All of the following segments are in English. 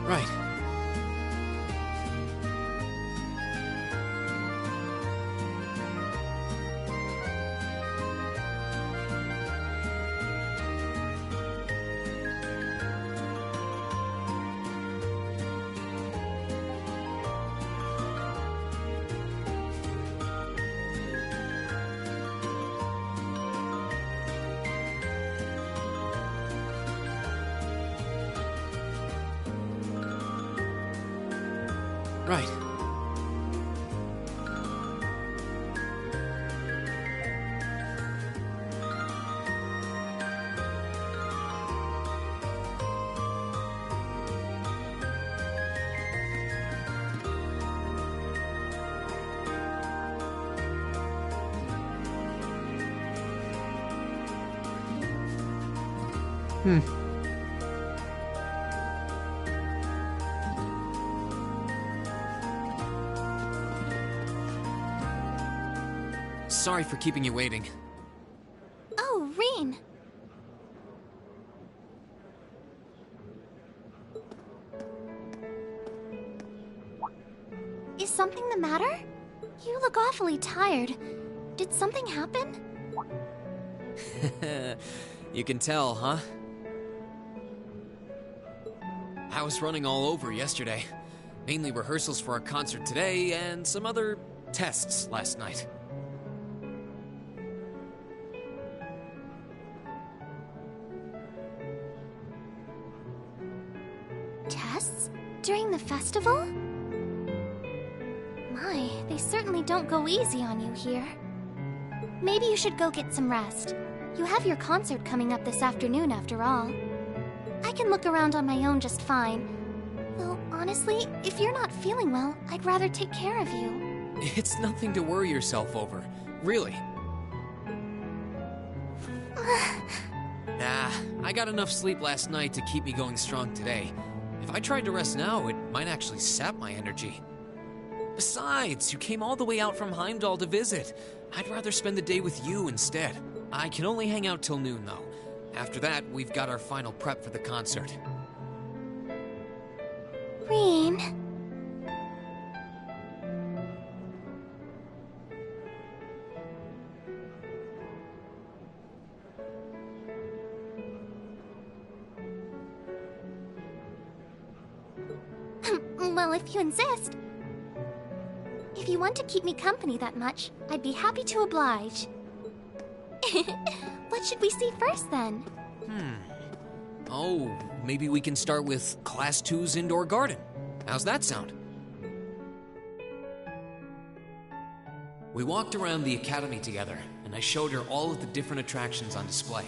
Right. Right. Hmm. Sorry for keeping you waiting. Oh, Rean! Is something the matter? You look awfully tired. Did something happen? You can tell, huh? I was running all over yesterday. Mainly rehearsals for our concert today and some other tests last night. Tests? During the festival? My, they certainly don't go easy on you here. Maybe you should go get some rest. You have your concert coming up this afternoon after all. I can look around on my own just fine. Though, honestly, if you're not feeling well, I'd rather take care of you. It's nothing to worry yourself over. Really. Nah, I got enough sleep last night to keep me going strong today. If I tried to rest now, it might actually sap my energy. Besides, you came all the way out from Heimdall to visit. I'd rather spend the day with you instead. I can only hang out till noon, though. After that, we've got our final prep for the concert. Rean. Well, if you insist. If you want to keep me company that much, I'd be happy to oblige. What should we see first, then? Oh, maybe we can start with Class 2's indoor garden. How's that sound? We walked around the academy together, and I showed her all of the different attractions on display.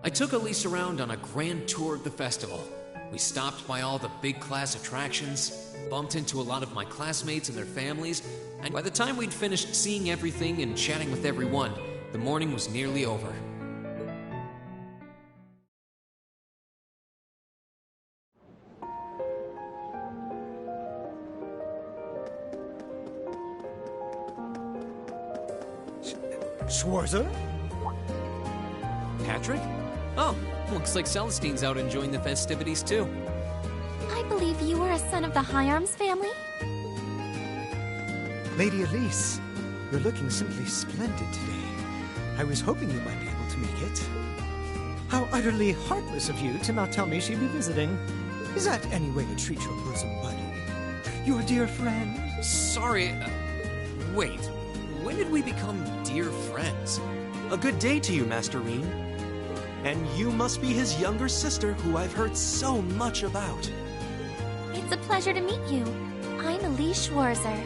I took Elise around on a grand tour of the festival. We stopped by all the big class attractions, bumped into a lot of my classmates and their families, and by the time we'd finished seeing everything and chatting with everyone, the morning was nearly over. Schwarzer? Patrick? Oh, looks like Celestine's out enjoying the festivities too. I'd believe you are a son of the High Arms family? Lady Elise, you're looking simply splendid today. I was hoping you might be able to make it. How utterly heartless of you to not tell me she'd be visiting. Is that any way to treat your bosom buddy? Your dear friend? Sorry, wait. When did we become dear friends? A good day to you, Master Rean. And you must be his younger sister, who I've heard so much about. It's a pleasure to meet you. I'm Elise Schwarzer.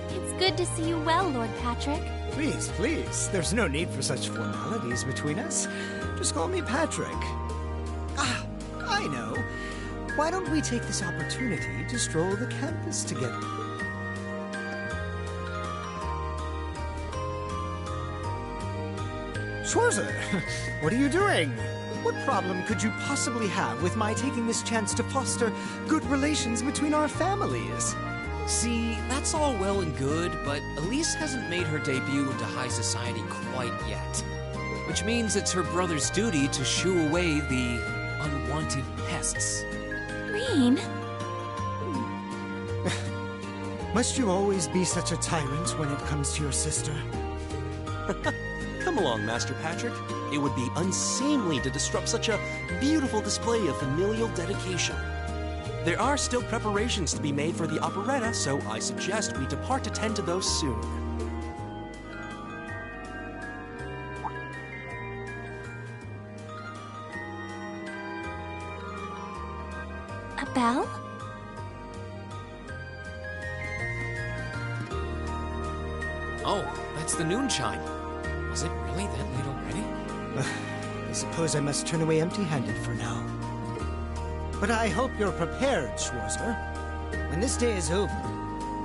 It's good to see you well, Lord Patrick. Please, please. There's no need for such formalities between us. Just call me Patrick. Ah, I know. Why don't we take this opportunity to stroll the campus together? Schwarzer, what are you doing? What problem could you possibly have with my taking this chance to foster good relations between our families? See, that's all well and good, but Elise hasn't made her debut into high society quite yet. Which means it's her brother's duty to shoo away the unwanted pests. Rean? Must you always be such a tyrant when it comes to your sister? Come along, Master Patrick. It would be unseemly to disrupt such a beautiful display of familial dedication. There are still preparations to be made for the operetta, so I suggest we depart to tend to those soon. A bell? Oh, that's the noon chime. Was it really that late already? I suppose I must turn away empty-handed for now. But I hope you're prepared, Schwarzer. When this day is over,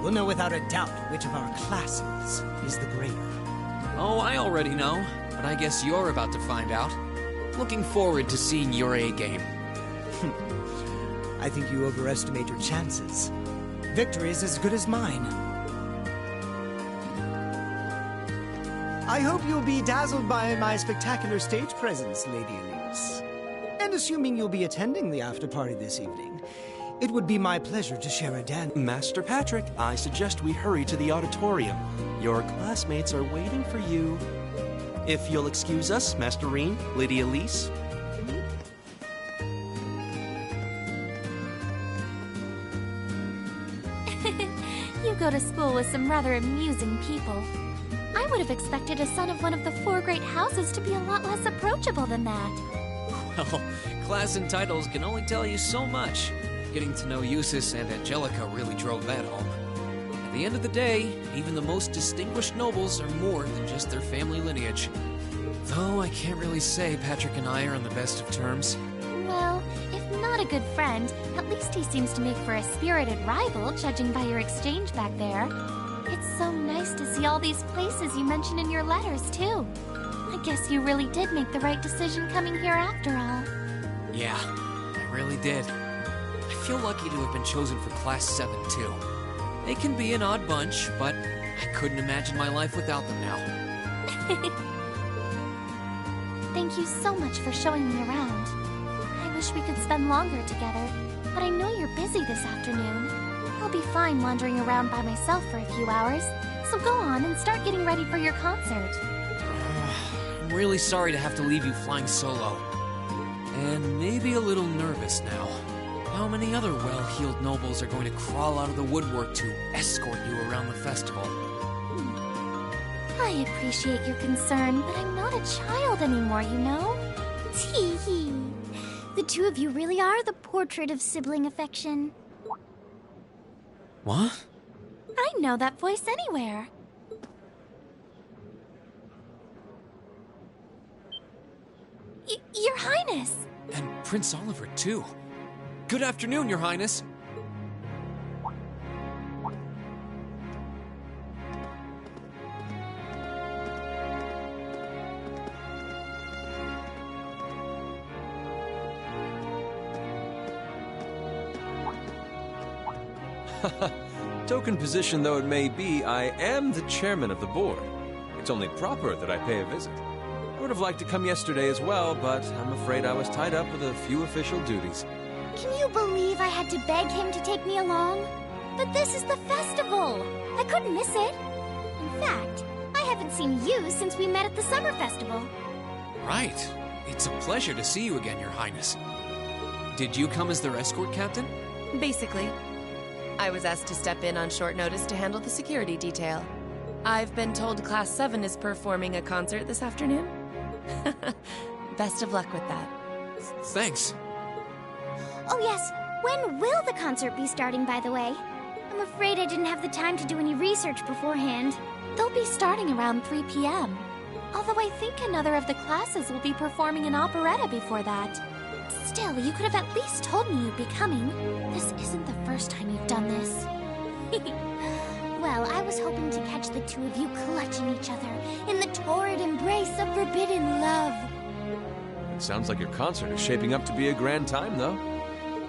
we'll know without a doubt which of our classes is the greater. Oh, I already know, but I guess you're about to find out. Looking forward to seeing your A-game. I think you overestimate your chances. Victory is as good as mine. I hope you'll be dazzled by my spectacular stage presence, Lady Elise. And assuming you'll be attending the after-party this evening, it would be my pleasure to share a dance. Master Patrick, I suggest we hurry to the auditorium. Your classmates are waiting for you. If you'll excuse us, Master Rean, Lady Elise. You go to school with some rather amusing people. I would have expected a son of one of the four great houses to be a lot less approachable than that. Well, class and titles can only tell you so much. Getting to know Eustace and Angelica really drove that home. At the end of the day, even the most distinguished nobles are more than just their family lineage. Though I can't really say Patrick and I are on the best of terms. Well, if not a good friend, at least he seems to make for a spirited rival, judging by your exchange back there. It's so nice to see all these places you mentioned in your letters, too. I guess you really did make the right decision coming here after all. Yeah, I really did. I feel lucky to have been chosen for Class 7, too. They can be an odd bunch, but I couldn't imagine my life without them now. Thank you so much for showing me around. I wish we could spend longer together, but I know you're busy this afternoon. I'll be fine wandering around by myself for a few hours, so go on and start getting ready for your concert. I'm really sorry to have to leave you flying solo. And maybe a little nervous now. How many other well-heeled nobles are going to crawl out of the woodwork to escort you around the festival? I appreciate your concern, but I'm not a child anymore, you know? Tee-hee. The two of you really are the portrait of sibling affection. What? I know that voice anywhere. Your Highness! And Prince Oliver, too. Good afternoon, Your Highness. Token position though it may be, I am the chairman of the board. It's only proper that I pay a visit. I would have liked to come yesterday as well, but I'm afraid I was tied up with a few official duties. Can you believe I had to beg him to take me along? But this is the festival! I couldn't miss it. In fact, I haven't seen you since we met at the summer festival. Right. It's a pleasure to see you again, Your Highness. Did you come as their escort captain? Basically. I was asked to step in on short notice to handle the security detail. I've been told Class 7 is performing a concert this afternoon. Best of luck with that. Thanks. Oh yes, when will the concert be starting, by the way? I'm afraid I didn't have the time to do any research beforehand. They'll be starting around 3 p.m. Although I think another of the classes will be performing an operetta before that. Still, you could have at least told me you'd be coming. This isn't the first time you've done this. Well, I was hoping to catch the two of you clutching each other in the torrid embrace of forbidden love. It sounds like your concert is shaping up to be a grand time, though.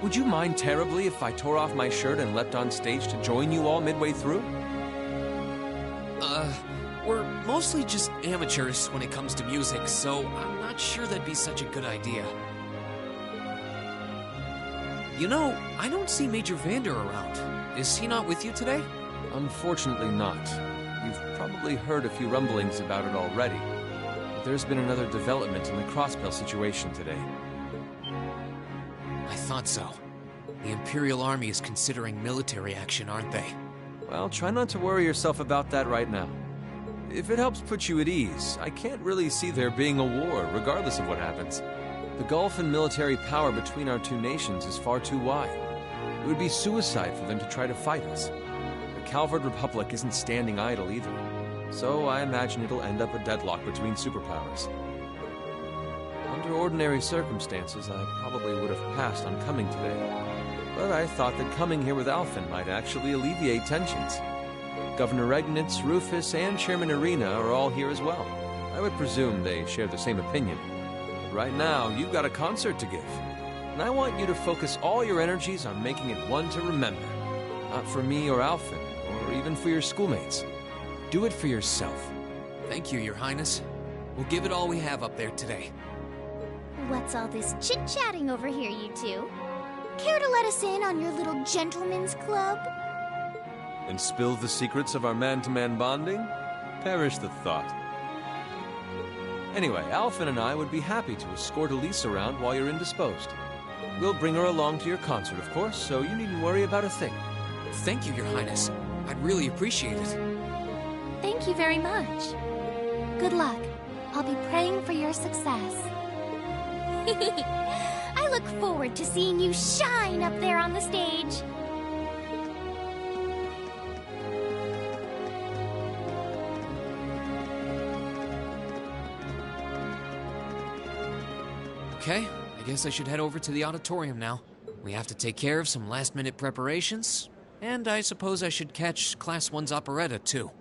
Would you mind terribly if I tore off my shirt and leapt on stage to join you all midway through? We're mostly just amateurs when it comes to music, so I'm not sure that'd be such a good idea. You know, I don't see Major Vander around. Is he not with you today? Unfortunately not. You've probably heard a few rumblings about it already. But there's been another development in the Crossbell situation today. I thought so. The Imperial Army is considering military action, aren't they? Well, try not to worry yourself about that right now. If it helps put you at ease, I can't really see there being a war, regardless of what happens. The gulf in military power between our two nations is far too wide. It would be suicide for them to try to fight us. The Calvard Republic isn't standing idle either, so I imagine it'll end up a deadlock between superpowers. Under ordinary circumstances, I probably would have passed on coming today. But I thought that coming here with Alphen might actually alleviate tensions. Governor Regnitz, Rufus, and Chairman Arena are all here as well. I would presume they share the same opinion. But right now, you've got a concert to give. And I want you to focus all your energies on making it one to remember. Not for me or Alphen, or even for your schoolmates. Do it for yourself. Thank you, Your Highness. We'll give it all we have up there today. What's all this chit-chatting over here, you two? Care to let us in on your little gentleman's club? And spill the secrets of our man-to-man bonding? Perish the thought. Anyway, Alphen and I would be happy to escort Elise around while you're indisposed. We'll bring her along to your concert, of course, so you needn't worry about a thing. Thank you, Your Highness. I'd really appreciate it. Thank you very much. Good luck. I'll be praying for your success. I look forward to seeing you shine up there on the stage. Okay, I guess I should head over to the auditorium now. We have to take care of some last-minute preparations, and I suppose I should catch Class 1's operetta, too.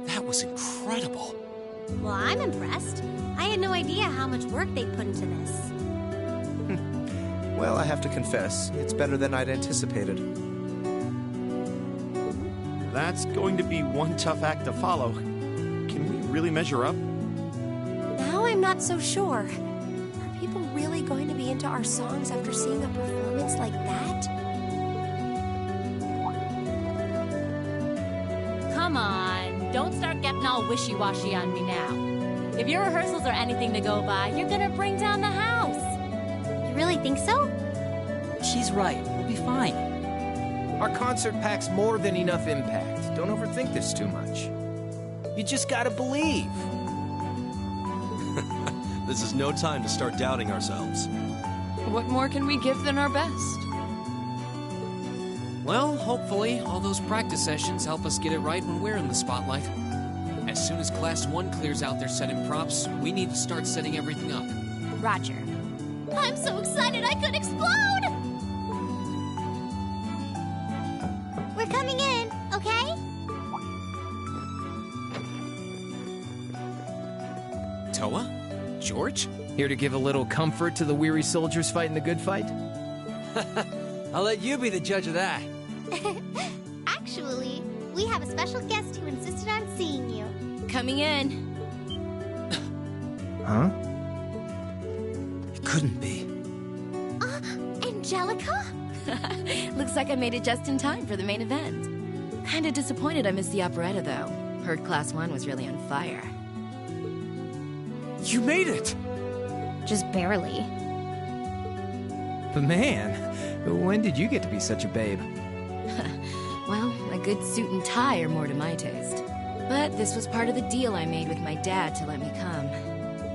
That was incredible. Well, I'm impressed. I had no idea how much work they put into this. Well, I have to confess, it's better than I'd anticipated. That's going to be one tough act to follow. Can we really measure up? Now I'm not so sure. Are people really going to be into our songs after seeing a performance like that? Come on, don't start getting all wishy-washy on me now. If your rehearsals are anything to go by, you're gonna bring down the house. You really think so? She's right. We'll be fine. Our concert packs more than enough impact. Don't overthink this too much. You just gotta believe. This is no time to start doubting ourselves. What more can we give than our best? Well, hopefully, all those practice sessions help us get it right when we're in the spotlight. As soon as Class 1 clears out their set and props, we need to start setting everything up. Roger. I'm so excited I could explode! We're coming in, okay? Toa? George? Here to give a little comfort to the weary soldiers fighting the good fight? I'll let you be the judge of that. Actually, we have a special guest who insisted on seeing you. Coming in. Huh? It couldn't be. Angelica? Looks like I made it just in time for the main event. Kinda disappointed I missed the operetta, though. Heard Class 1 was really on fire. You made it! Just barely. But man, when did you get to be such a babe? Well, a good suit and tie are more to my taste. But this was part of the deal I made with my dad to let me come.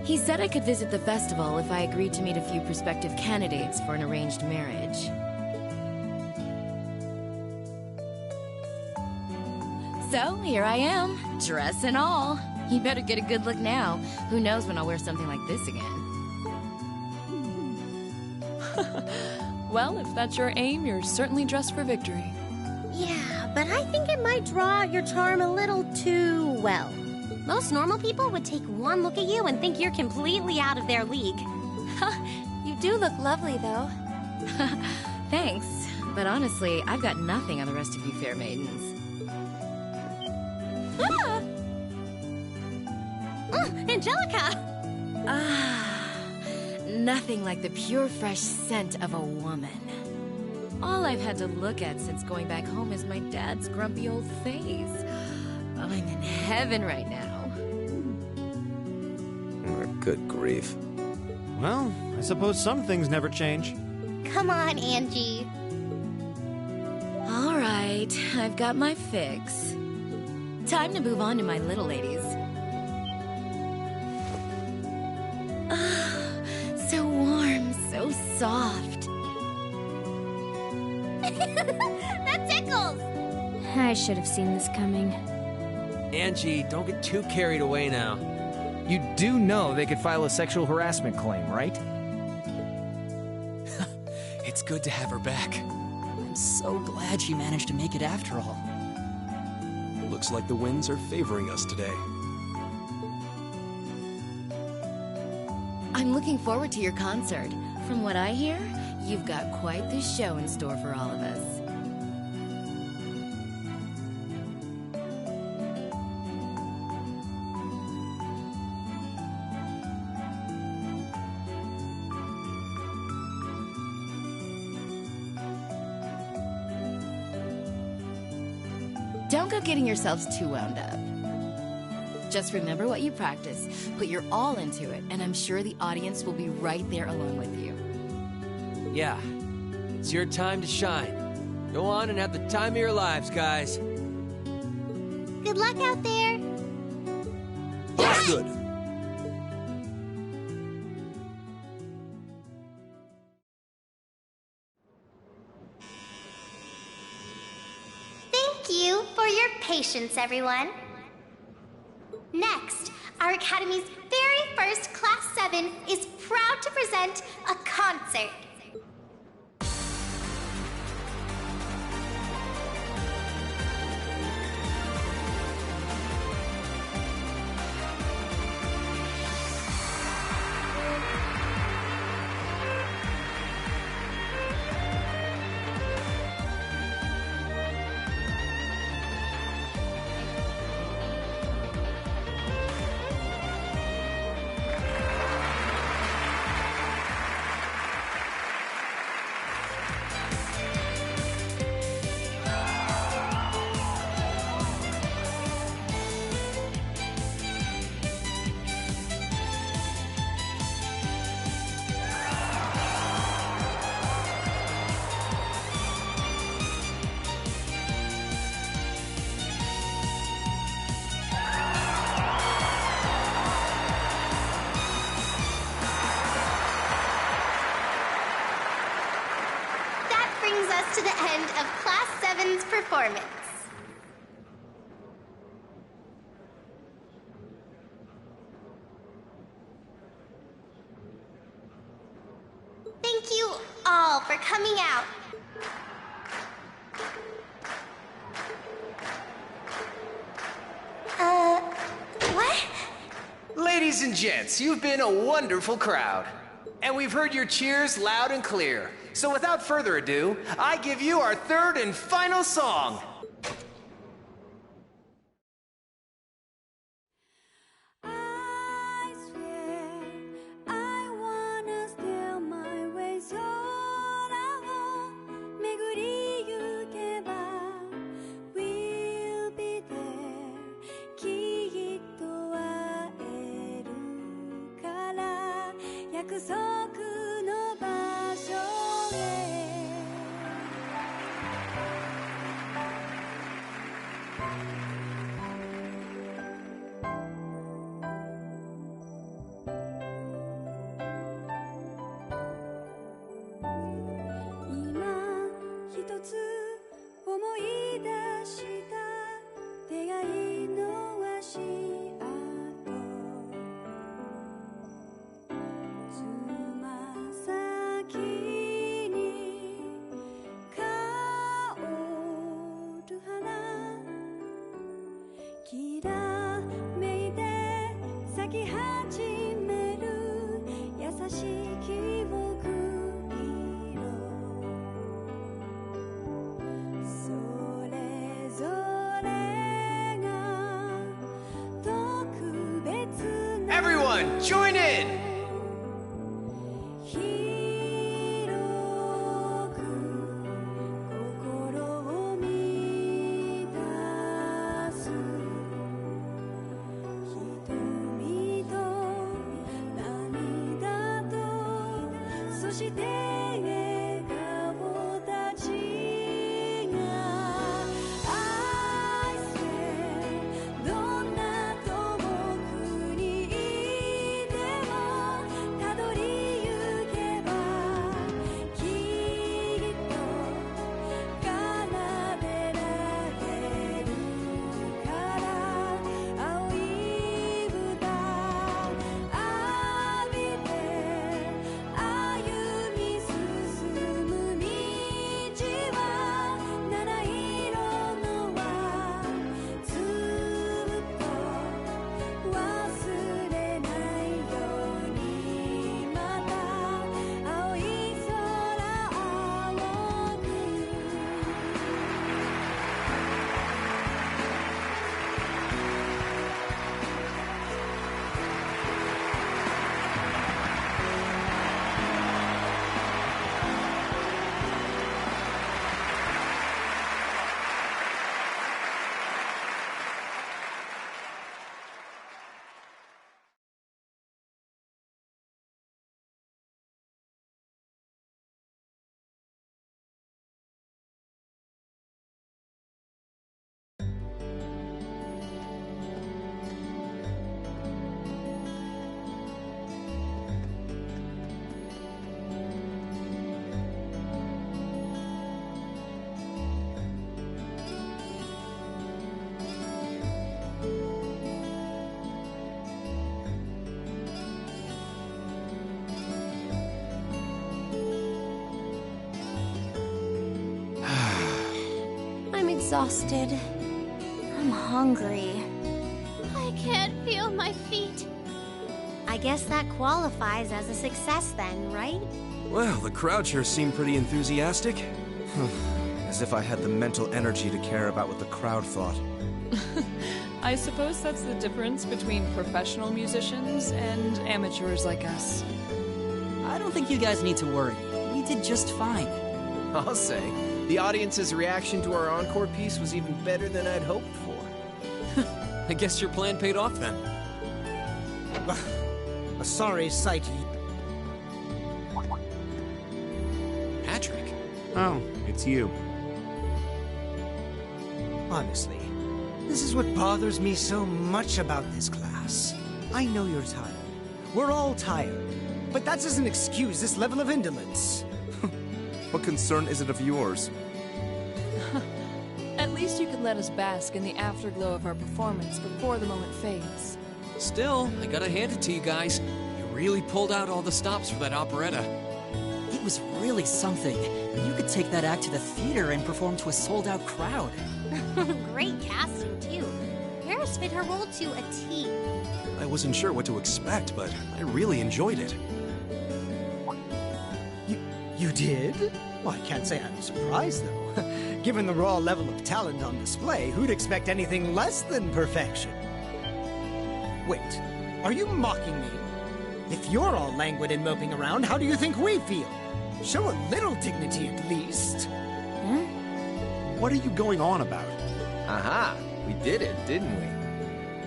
He said I could visit the festival if I agreed to meet a few prospective candidates for an arranged marriage. So, here I am, dress and all. You better get a good look now. Who knows when I'll wear something like this again. Well, if that's your aim, you're certainly dressed for victory. Yeah, but I think it might draw out your charm a little too well. Most normal people would take one look at you and think you're completely out of their league. You do look lovely, though. Thanks, but honestly, I've got nothing on the rest of you fair maidens. Angelica! Nothing like the pure, fresh scent of a woman. All I've had to look at since going back home is my dad's grumpy old face. I'm in heaven right now. Good grief. Well, I suppose some things never change. Come on, Angie. All right, I've got my fix. Time to move on to my little ladies. So warm, so soft. That tickles! I should have seen this coming. Angie, don't get too carried away now. You do know they could file a sexual harassment claim, right? It's good to have her back. I'm so glad she managed to make it after all. Looks like the winds are favoring us today. I'm looking forward to your concert. From what I hear, you've got quite the show in store for all of us. Don't go getting yourselves too wound up. Just remember what you practice, put your all into it, and I'm sure the audience will be right there along with you. Yeah, it's your time to shine. Go on and have the time of your lives, guys. Good luck out there. That's good. Thank you for your patience, everyone. Next, our Academy's very first Class 7 is proud to present a concert. end of Class 7's performance. Thank you all for coming out. What? Ladies and gents, you've been a wonderful crowd. And we've heard your cheers loud and clear. So without further ado, I give you our third and final song. I swear I wanna steal my way空を巡りゆけば We'll be there きっと会えるから約束の場所へ今一つ思い出した出会いの足跡つま先に香る花きらめいて咲き始める優しい記憶色それぞれが特別な Everyone, join in! 広く心を満たす瞳と涙とそして笑顔たちが I swear どんな遠くにいてもたどりゆけばきっと奏でられるから青い歌浴びて歩み進む道は七色の輪ずっと忘れないようにまた青い空青くI'm exhausted. I'm hungry. I can't feel my feet. I guess that qualifies as a success then, right? Well, the crowd sure seemed pretty enthusiastic. As if I had the mental energy to care about what the crowd thought. I suppose that's the difference between professional musicians and amateurs like us. I don't think you guys need to worry. We did just fine. I'll say, the audience's reaction to our encore piece was even better than I'd hoped for. I guess your plan paid off then. A sorry sight. Patrick? Oh, it's you. Honestly, this is what bothers me so much about this class. I know you're tired. We're all tired. But that doesn't excuse this level of indolence. What concern is it of yours? should let us bask in the afterglow of our performance before the moment fades. Still, I gotta hand it to you guys. You really pulled out all the stops for that operetta. It was really something. You could take that act to the theater and perform to a sold-out crowd. Great casting, too. Paris fit her role to a T. I wasn't sure what to expect, but I really enjoyed it. You did? Well, I can't say I'm surprised, though. Given the raw level of talent on display, who'd expect anything less than perfection? Wait, are you mocking me? If you're all languid and moping around, how do you think we feel? Show a little dignity at least. What are you going on about? Aha! We did it, didn't we?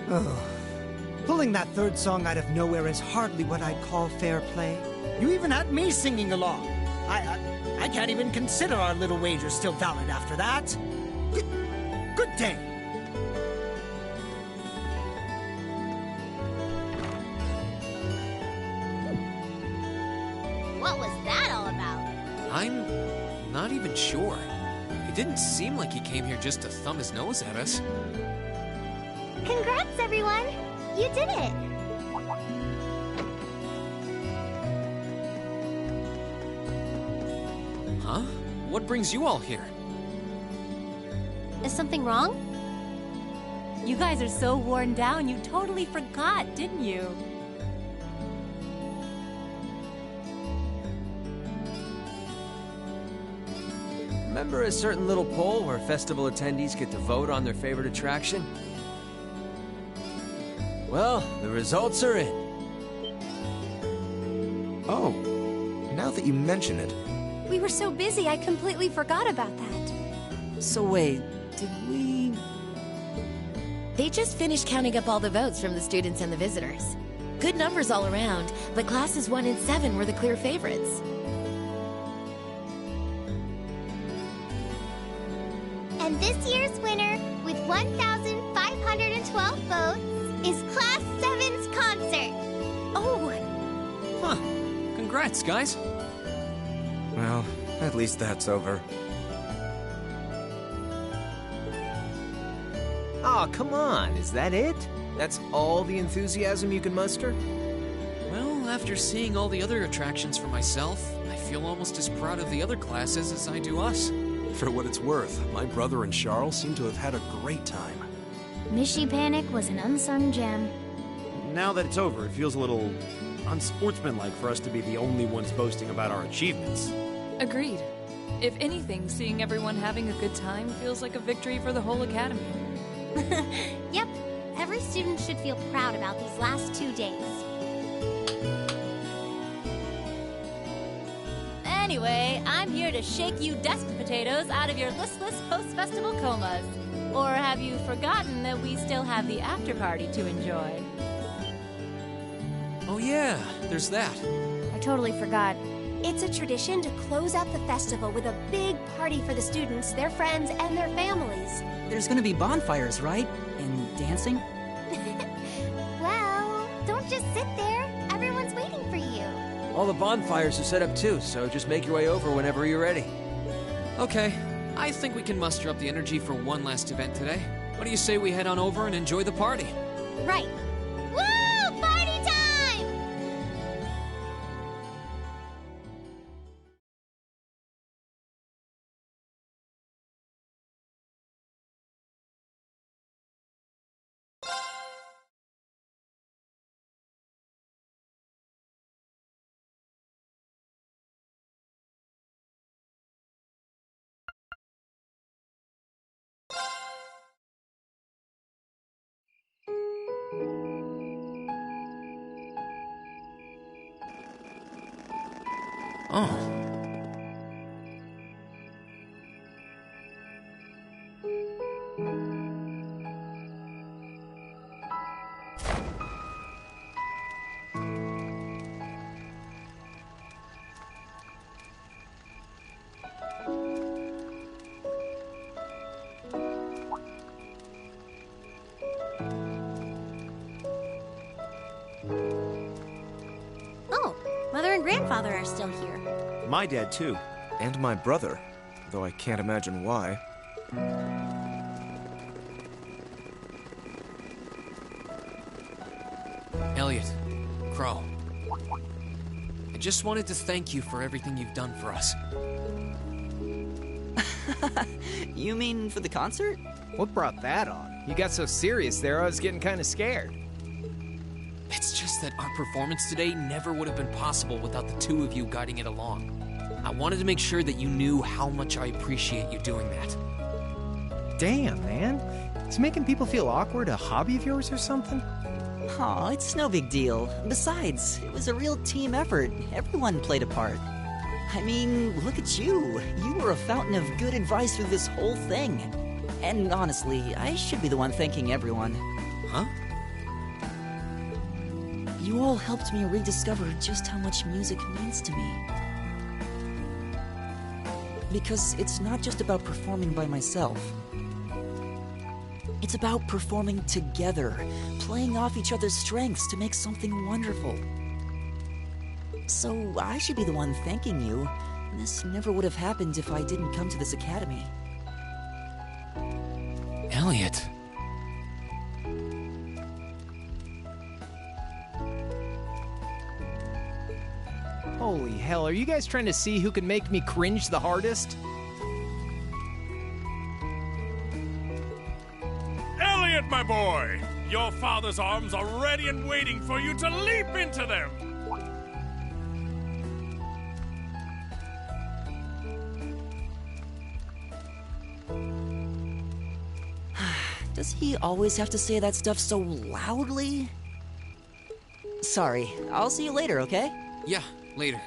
Oh. Pulling that third song out of nowhere is hardly what I'd call fair play. You even had me singing along. I can't even consider our little wager still valid after that. Good day. What was that all about? I'm not even sure. It didn't seem like he came here just to thumb his nose at us. Congrats, everyone! You did it! Huh? What brings you all here? Is something wrong? You guys are so worn down, you totally forgot, didn't you? Remember a certain little poll where festival attendees get to vote on their favorite attraction? Well, the results are in. Oh, now that you mention it. We were so busy, I completely forgot about that. So wait, did we... They just finished counting up all the votes from the students and the visitors. Good numbers all around, but classes 1 and 7 were the clear favorites. And this year's winner, with 1,512 votes, is Class 7's concert. Oh! Huh. Congrats, guys. Well, at least that's over. Aw, come on, is that it? That's all the enthusiasm you can muster? Well, after seeing all the other attractions for myself, I feel almost as proud of the other classes as I do us. For what it's worth, my brother and Charles seem to have had a great time. Mishy Panic was an unsung gem. Now that it's over, it feels a little unsportsmanlike for us to be the only ones boasting about our achievements. Agreed. If anything, seeing everyone having a good time feels like a victory for the whole academy. Yep, every student should feel proud about these last 2 days. Anyway, I'm here to shake you desk potatoes out of your listless post-festival comas. Or have you forgotten that we still have the after-party to enjoy? Oh yeah, there's that. I totally forgot. It's a tradition to close out the festival with a big party for the students, their friends, and their families. There's gonna be bonfires, right? And dancing? Well, don't just sit there. Everyone's waiting for you. All the bonfires are set up too, so just make your way over whenever you're ready. Okay, I think we can muster up the energy for one last event today. What do you say we head on over and enjoy the party? Right. Woo! Party time! Oh. Oh, Mother and Grandfather are still here. My dad, too. And my brother, though I can't imagine why. Elliot, Crow. I just wanted to thank you for everything you've done for us. You mean for the concert? What brought that on? You got so serious there, I was getting kind of scared. It's just that our performance today never would have been possible without the two of you guiding it along. I wanted to make sure that you knew how much I appreciate you doing that. Damn, man. Is making people feel awkward a hobby of yours or something? Aw, it's no big deal. Besides, it was a real team effort. Everyone played a part. I mean, look at you. You were a fountain of good advice through this whole thing. And honestly, I should be the one thanking everyone. Huh? You all helped me rediscover just how much music means to me. Because it's not just about performing by myself. It's about performing together, playing off each other's strengths to make something wonderful. So I should be the one thanking you. This never would have happened if I didn't come to this academy. Elliot. Holy hell, are you guys trying to see who can make me cringe the hardest? Elliot, my boy! Your father's arms are ready and waiting for you to leap into them! Does he always have to say that stuff so loudly? Sorry, I'll see you later, okay? Yeah, later.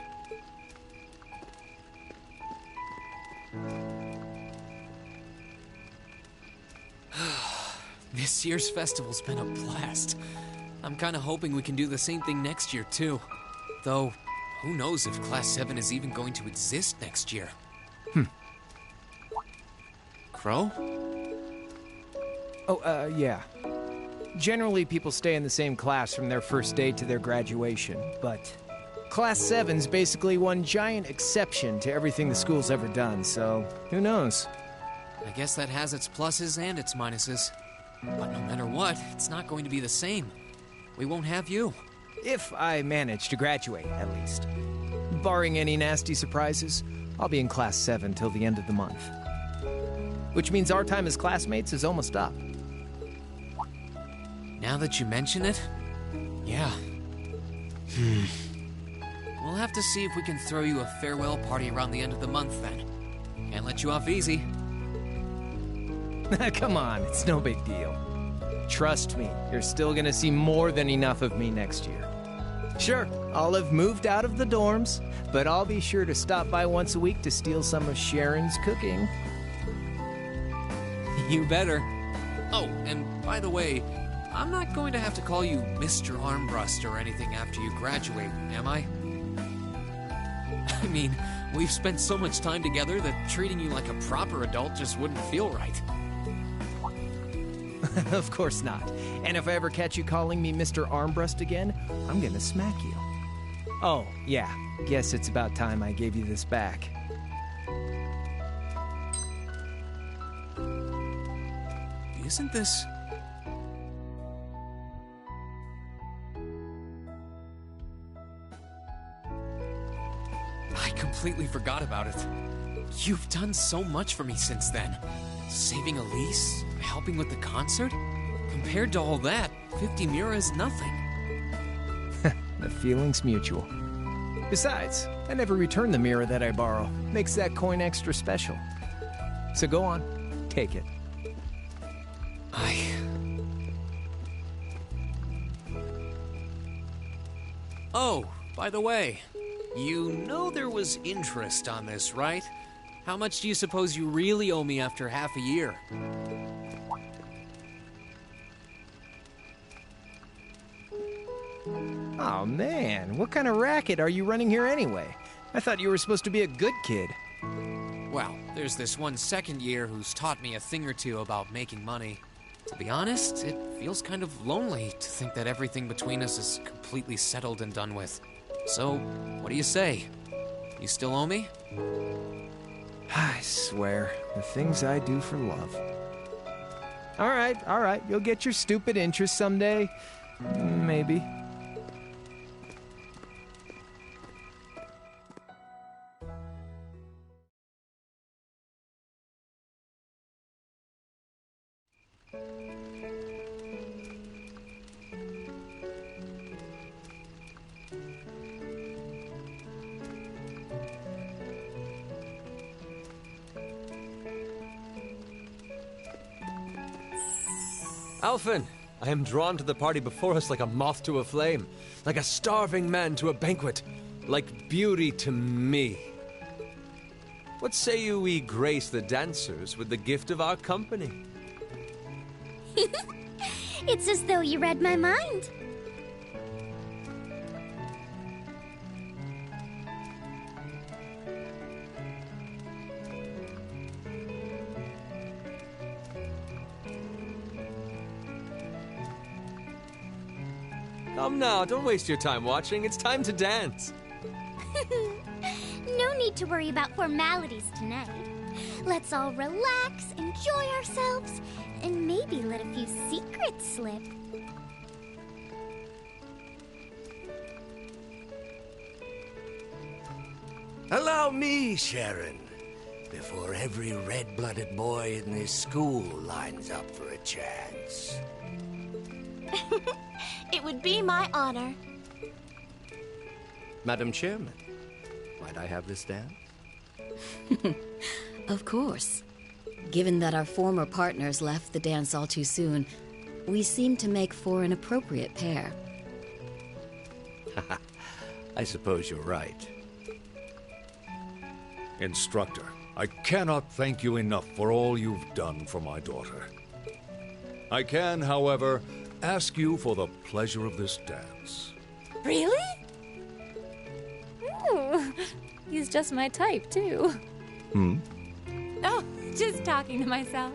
This year's festival's been a blast. I'm kinda hoping we can do the same thing next year, too. Though, who knows if Class 7 is even going to exist next year. Crow? Oh, yeah. Generally, people stay in the same class from their first day to their graduation, but Class 7's basically one giant exception to everything the school's ever done, so who knows? I guess that has its pluses and its minuses. But no matter what, it's not going to be the same. We won't have you. If I manage to graduate, at least. Barring any nasty surprises, I'll be in Class 7 till the end of the month. Which means our time as classmates is almost up. Now that you mention it, yeah. We'll have to see if we can throw you a farewell party around the end of the month then. Can't let you off easy. Come on, it's no big deal. Trust me, you're still gonna see more than enough of me next year. Sure, I'll have moved out of the dorms, but I'll be sure to stop by once a week to steal some of Sharon's cooking. You better. Oh, and by the way, I'm not going to have to call you Mr. Armbrust or anything after you graduate, am I? I mean, we've spent so much time together that treating you like a proper adult just wouldn't feel right. Of course not. And if I ever catch you calling me Mr. Armbrust again, I'm gonna smack you. Oh, yeah. Guess it's about time I gave you this back. Isn't this... I completely forgot about it. You've done so much for me since then. Saving Elise, helping with the concert. Compared to all that, 50 Mira is nothing. The feeling's mutual. Besides, I never return the mirror that I borrow. Makes that coin extra special. So go on, take it. Oh, by the way, you know there was interest on this, right? How much do you suppose you really owe me after half a year? Oh man, what kind of racket are you running here anyway? I thought you were supposed to be a good kid. Well, there's this one second year who's taught me a thing or two about making money. To be honest, it feels kind of lonely to think that everything between us is completely settled and done with. So, what do you say? You still owe me? I swear, the things I do for love. All right, you'll get your stupid interest someday. Maybe. Alphen, I am drawn to the party before us like a moth to a flame, like a starving man to a banquet, like beauty to me. What say you we grace the dancers with the gift of our company? It's as though you read my mind. Come now, don't waste your time watching. It's time to dance. No need to worry about formalities tonight. Let's all relax, enjoy ourselves, and maybe let a few secrets slip. Allow me, Sharon, before every red-blooded boy in this school lines up for a chance. It would be my honor. Madam Chairman, might I have this dance? Of course. Given that our former partners left the dance all too soon, we seem to make for an appropriate pair. I suppose you're right. Instructor, I cannot thank you enough for all you've done for my daughter. I can, however, ask you for the pleasure of this dance. Really? Ooh, he's just my type, too. Oh, just talking to myself.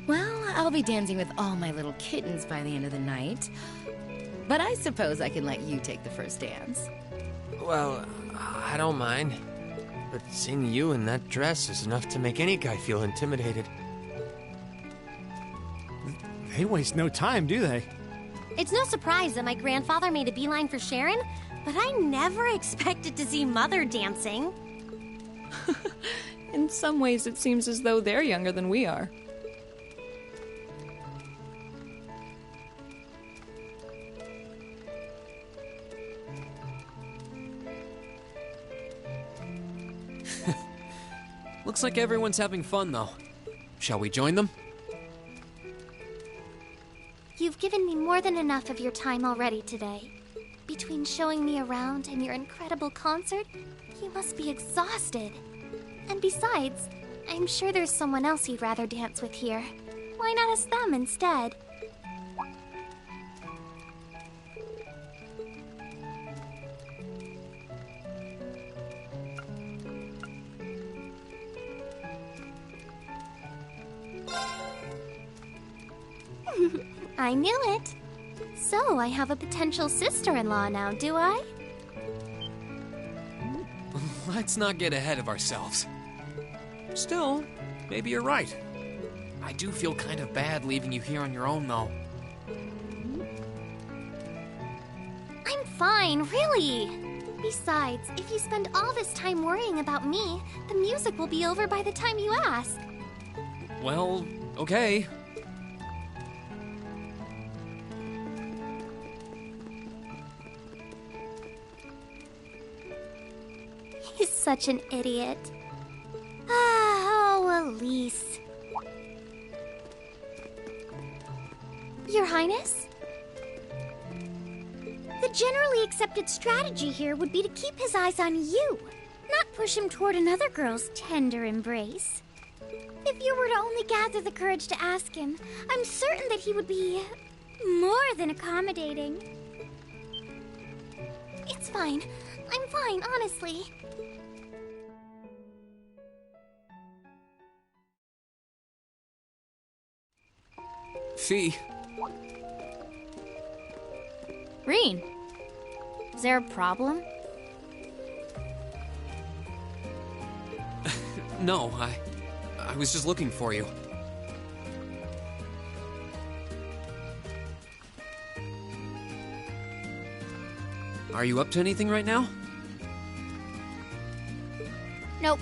Well, I'll be dancing with all my little kittens by the end of the night. But I suppose I can let you take the first dance. Well, I don't mind. But seeing you in that dress is enough to make any guy feel intimidated. They waste no time, do they? It's no surprise that my grandfather made a beeline for Sharon, but I never expected to see Mother dancing. In some ways, it seems as though they're younger than we are. Looks like everyone's having fun, though. Shall we join them? You've given me more than enough of your time already today. Between showing me around and your incredible concert, you must be exhausted. And besides, I'm sure there's someone else you'd rather dance with here. Why not ask them instead? I knew it. So, I have a potential sister-in-law now, do I? Let's not get ahead of ourselves. Still, maybe you're right. I do feel kind of bad leaving you here on your own, though. I'm fine, really. Besides, if you spend all this time worrying about me, the music will be over by the time you ask. Well, okay. He's such an idiot. Oh, Elise. Your Highness? The generally accepted strategy here would be to keep his eyes on you, not push him toward another girl's tender embrace. If you were to only gather the courage to ask him, I'm certain that he would be more than accommodating. It's fine. I'm fine, honestly. Fee. Reen, is there a problem? No, I was just looking for you. Are you up to anything right now? Nope.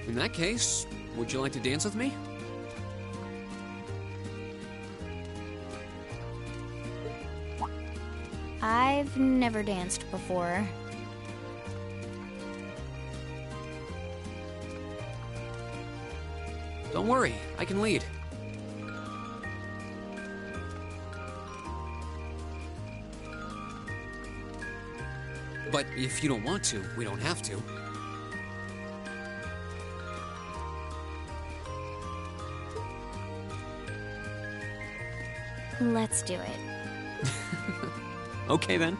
In that case, would you like to dance with me? I've never danced before. Don't worry, I can lead. But if you don't want to, we don't have to. Let's do it. Okay then.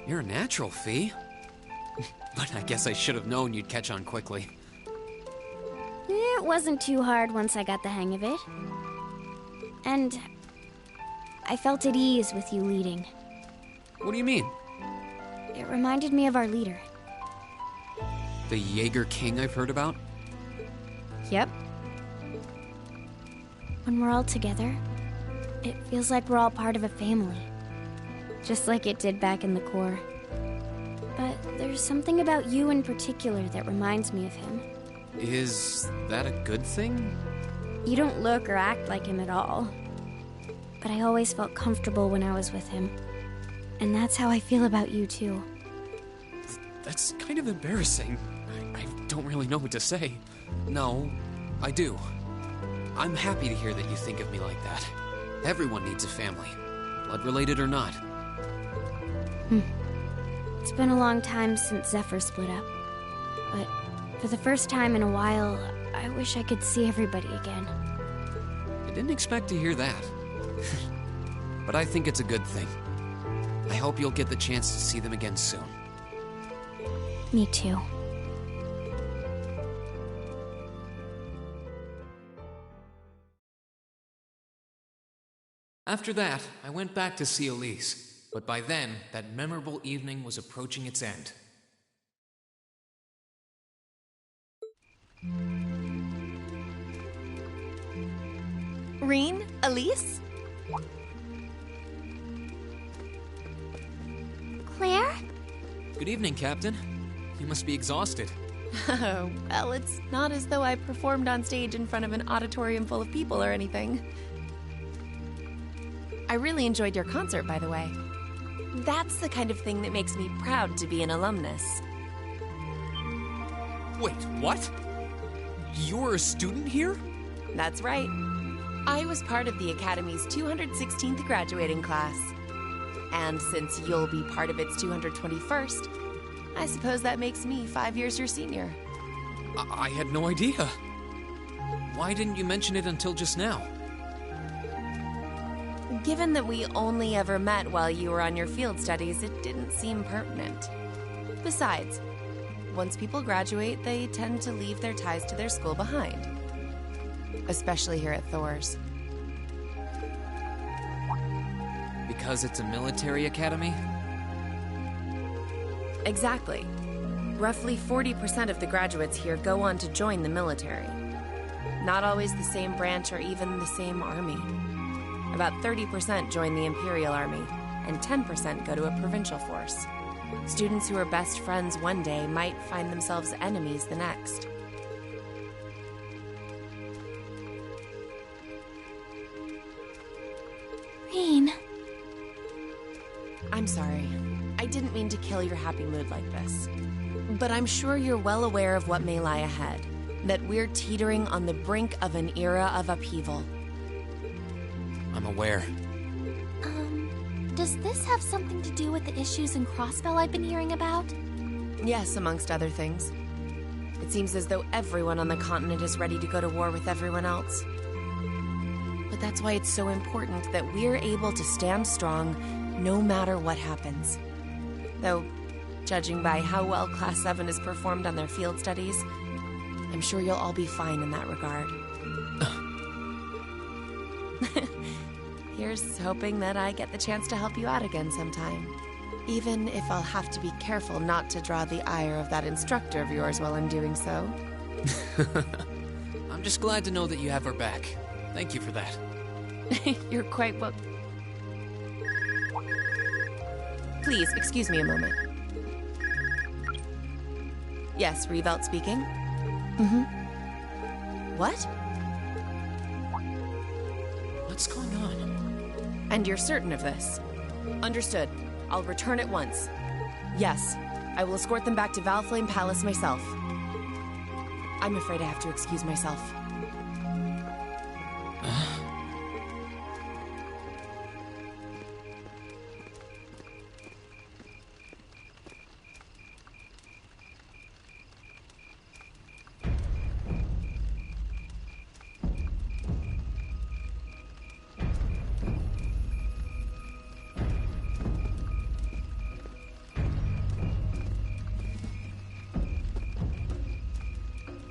You're a natural, Fee. But I guess I should have known you'd catch on quickly. It wasn't too hard once I got the hang of it. And I felt at ease with you leading. What do you mean? It reminded me of our leader. The Jaeger King I've heard about? Yep. When we're all together, it feels like we're all part of a family. Just like it did back in the Corps. But there's something about you in particular that reminds me of him. Is that a good thing? You don't look or act like him at all. But I always felt comfortable when I was with him. And that's how I feel about you, too. That's kind of embarrassing. I don't really know what to say. No, I do. I'm happy to hear that you think of me like that. Everyone needs a family, blood-related or not. It's been a long time since Zephyr split up. But for the first time in a while, I wish I could see everybody again. I didn't expect to hear that. But I think it's a good thing. I hope you'll get the chance to see them again soon. Me too. After that, I went back to see Elise. But by then, that memorable evening was approaching its end. Rean? Elise? Claire? Good evening, Captain. You must be exhausted. Oh, well, it's not as though I performed on stage in front of an auditorium full of people or anything. I really enjoyed your concert, by the way. That's the kind of thing that makes me proud to be an alumnus. Wait, what? You're a student here? That's right. I was part of the Academy's 216th graduating class. And since you'll be part of its 221st, I suppose that makes me 5 years your senior. I had no idea. Why didn't you mention it until just now? Given that we only ever met while you were on your field studies, it didn't seem pertinent. Besides, once people graduate, they tend to leave their ties to their school behind. Especially here at Thor's. Because it's a military academy? Exactly. Roughly 40% of the graduates here go on to join the military. Not always the same branch or even the same army. About 30% join the Imperial Army, and 10% go to a provincial force. Students who are best friends one day might find themselves enemies the next. Rean. I'm sorry. I didn't mean to kill your happy mood like this. But I'm sure you're well aware of what may lie ahead. That we're teetering on the brink of an era of upheaval. I'm aware. Does this have something to do with the issues in Crossbell I've been hearing about? Yes, amongst other things. It seems as though everyone on the continent is ready to go to war with everyone else. But that's why it's so important that we're able to stand strong no matter what happens. Though, judging by how well Class 7 has performed on their field studies, I'm sure you'll all be fine in that regard. Here's hoping that I get the chance to help you out again sometime. Even if I'll have to be careful not to draw the ire of that instructor of yours while I'm doing so. I'm just glad to know that you have her back. Thank you for that. You're quite well. Please, excuse me a moment. Yes, Revelt speaking. What? What's going on? And you're certain of this? Understood. I'll return at once. Yes, I will escort them back to Valflame Palace myself. I'm afraid I have to excuse myself.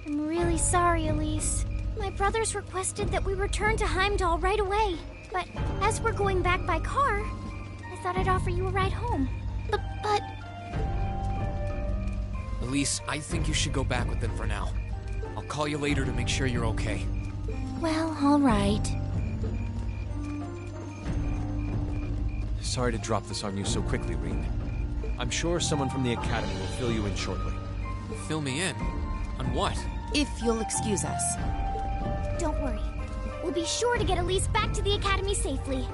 I'm really sorry, Elise. My brothers requested that we return to Heimdall right away. But as we're going back by car, I thought I'd offer you a ride home. But... Elise, I think you should go back with them for now. I'll call you later to make sure you're okay. Well, all right. Sorry to drop this on you so quickly, Rean. I'm sure someone from the Academy will fill you in shortly. Fill me in? On what? If you'll excuse us. Don't worry. We'll be sure to get Elise back to the Academy safely.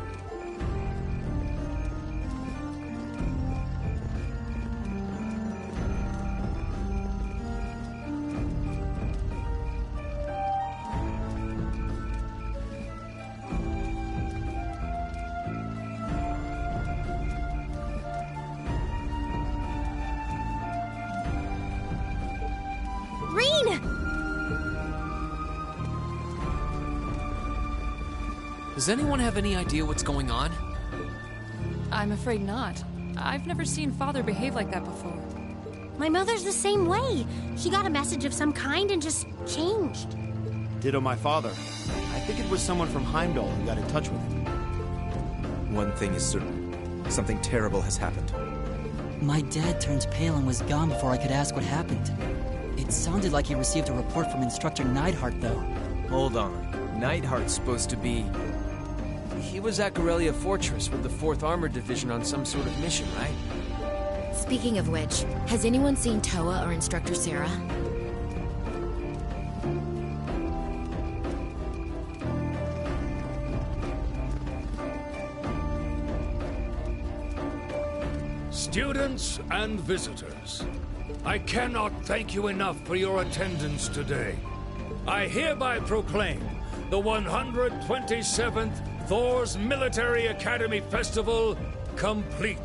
Does anyone have any idea what's going on? I'm afraid not. I've never seen Father behave like that before. My mother's the same way. She got a message of some kind and just changed. Ditto my father. I think it was someone from Heimdall who got in touch with him. One thing is certain. Something terrible has happened. My dad turned pale and was gone before I could ask what happened. It sounded like he received a report from Instructor Neidhart, though. Hold on. Neidhart's supposed to be... He was at Gorelia Fortress with the 4th Armored Division on some sort of mission, right? Speaking of which, has anyone seen Toa or Instructor Sarah? Students and visitors, I cannot thank you enough for your attendance today. I hereby proclaim the 127th Thor's Military Academy Festival complete.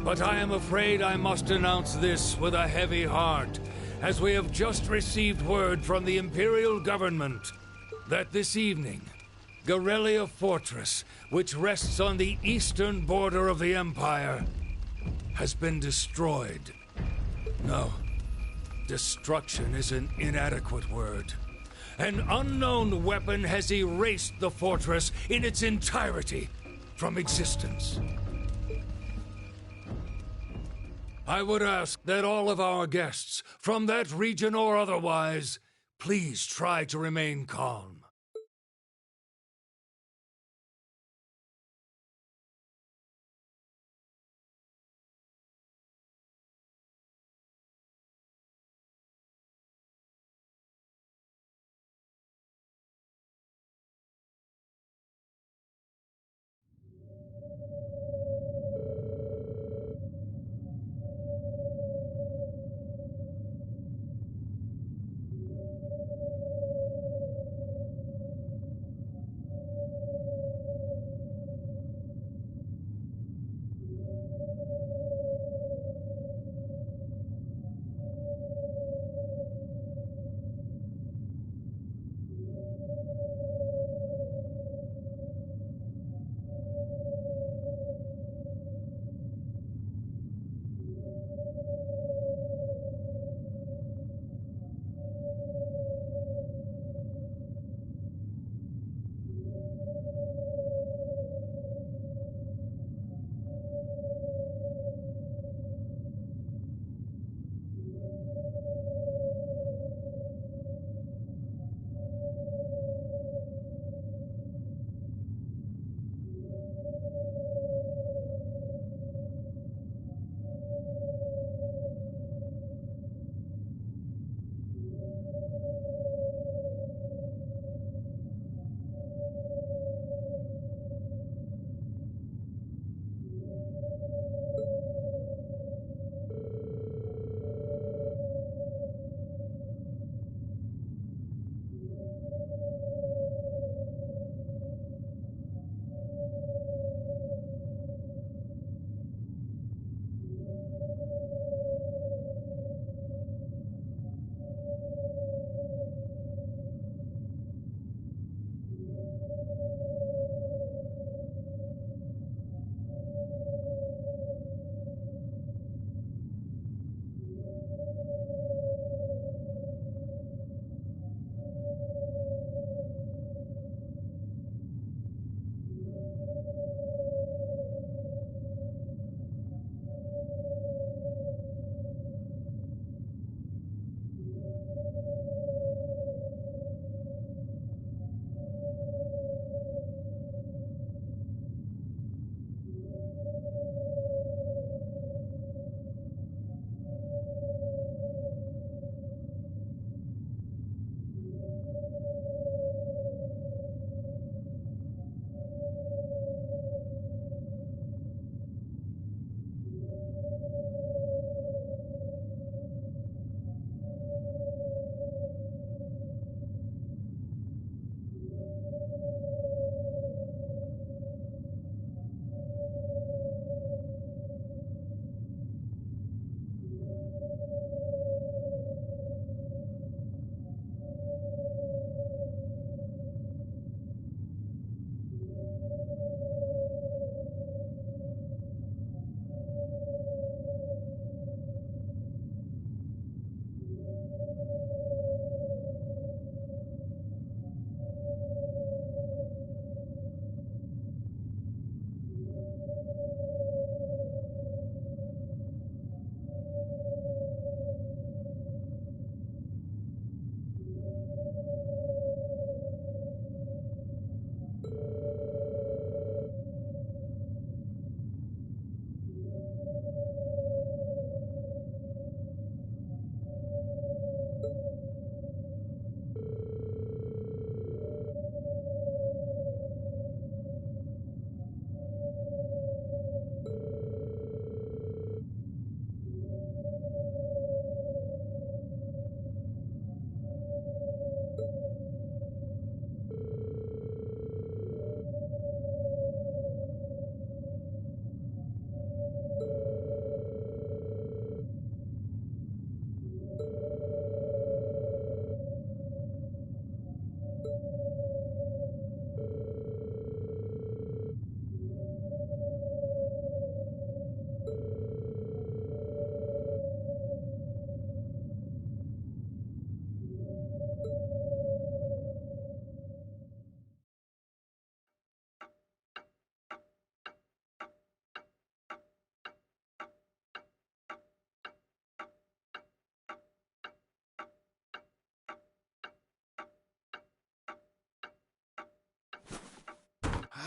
But I am afraid I must announce this with a heavy heart, as we have just received word from the Imperial Government that this evening, Gorelia Fortress, which rests on the eastern border of the Empire, has been destroyed. No, destruction is an inadequate word. An unknown weapon has erased the fortress in its entirety from existence. I would ask that all of our guests, from that region or otherwise, please try to remain calm.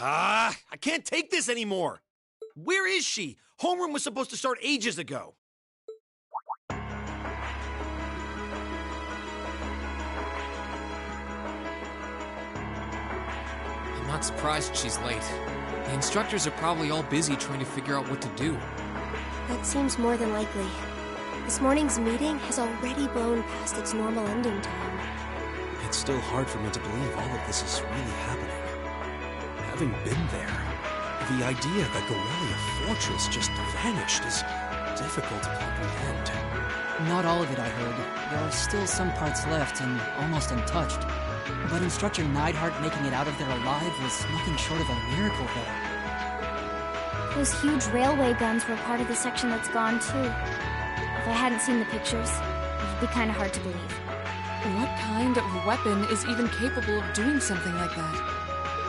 I can't take this anymore. Where is she? Homeroom was supposed to start ages ago. I'm not surprised she's late. The instructors are probably all busy trying to figure out what to do. That seems more than likely. This morning's meeting has already blown past its normal ending time. It's still hard for me to believe all of this is really happening. Having been there, the idea that Gorelia Fortress just vanished is difficult to comprehend. Not all of it, I heard. There are still some parts left and almost untouched. But Instructor Neidhart making it out of there alive was nothing short of a miracle there. Those huge railway guns were part of the section that's gone too. If I hadn't seen the pictures, it'd be kind of hard to believe. What kind of weapon is even capable of doing something like that?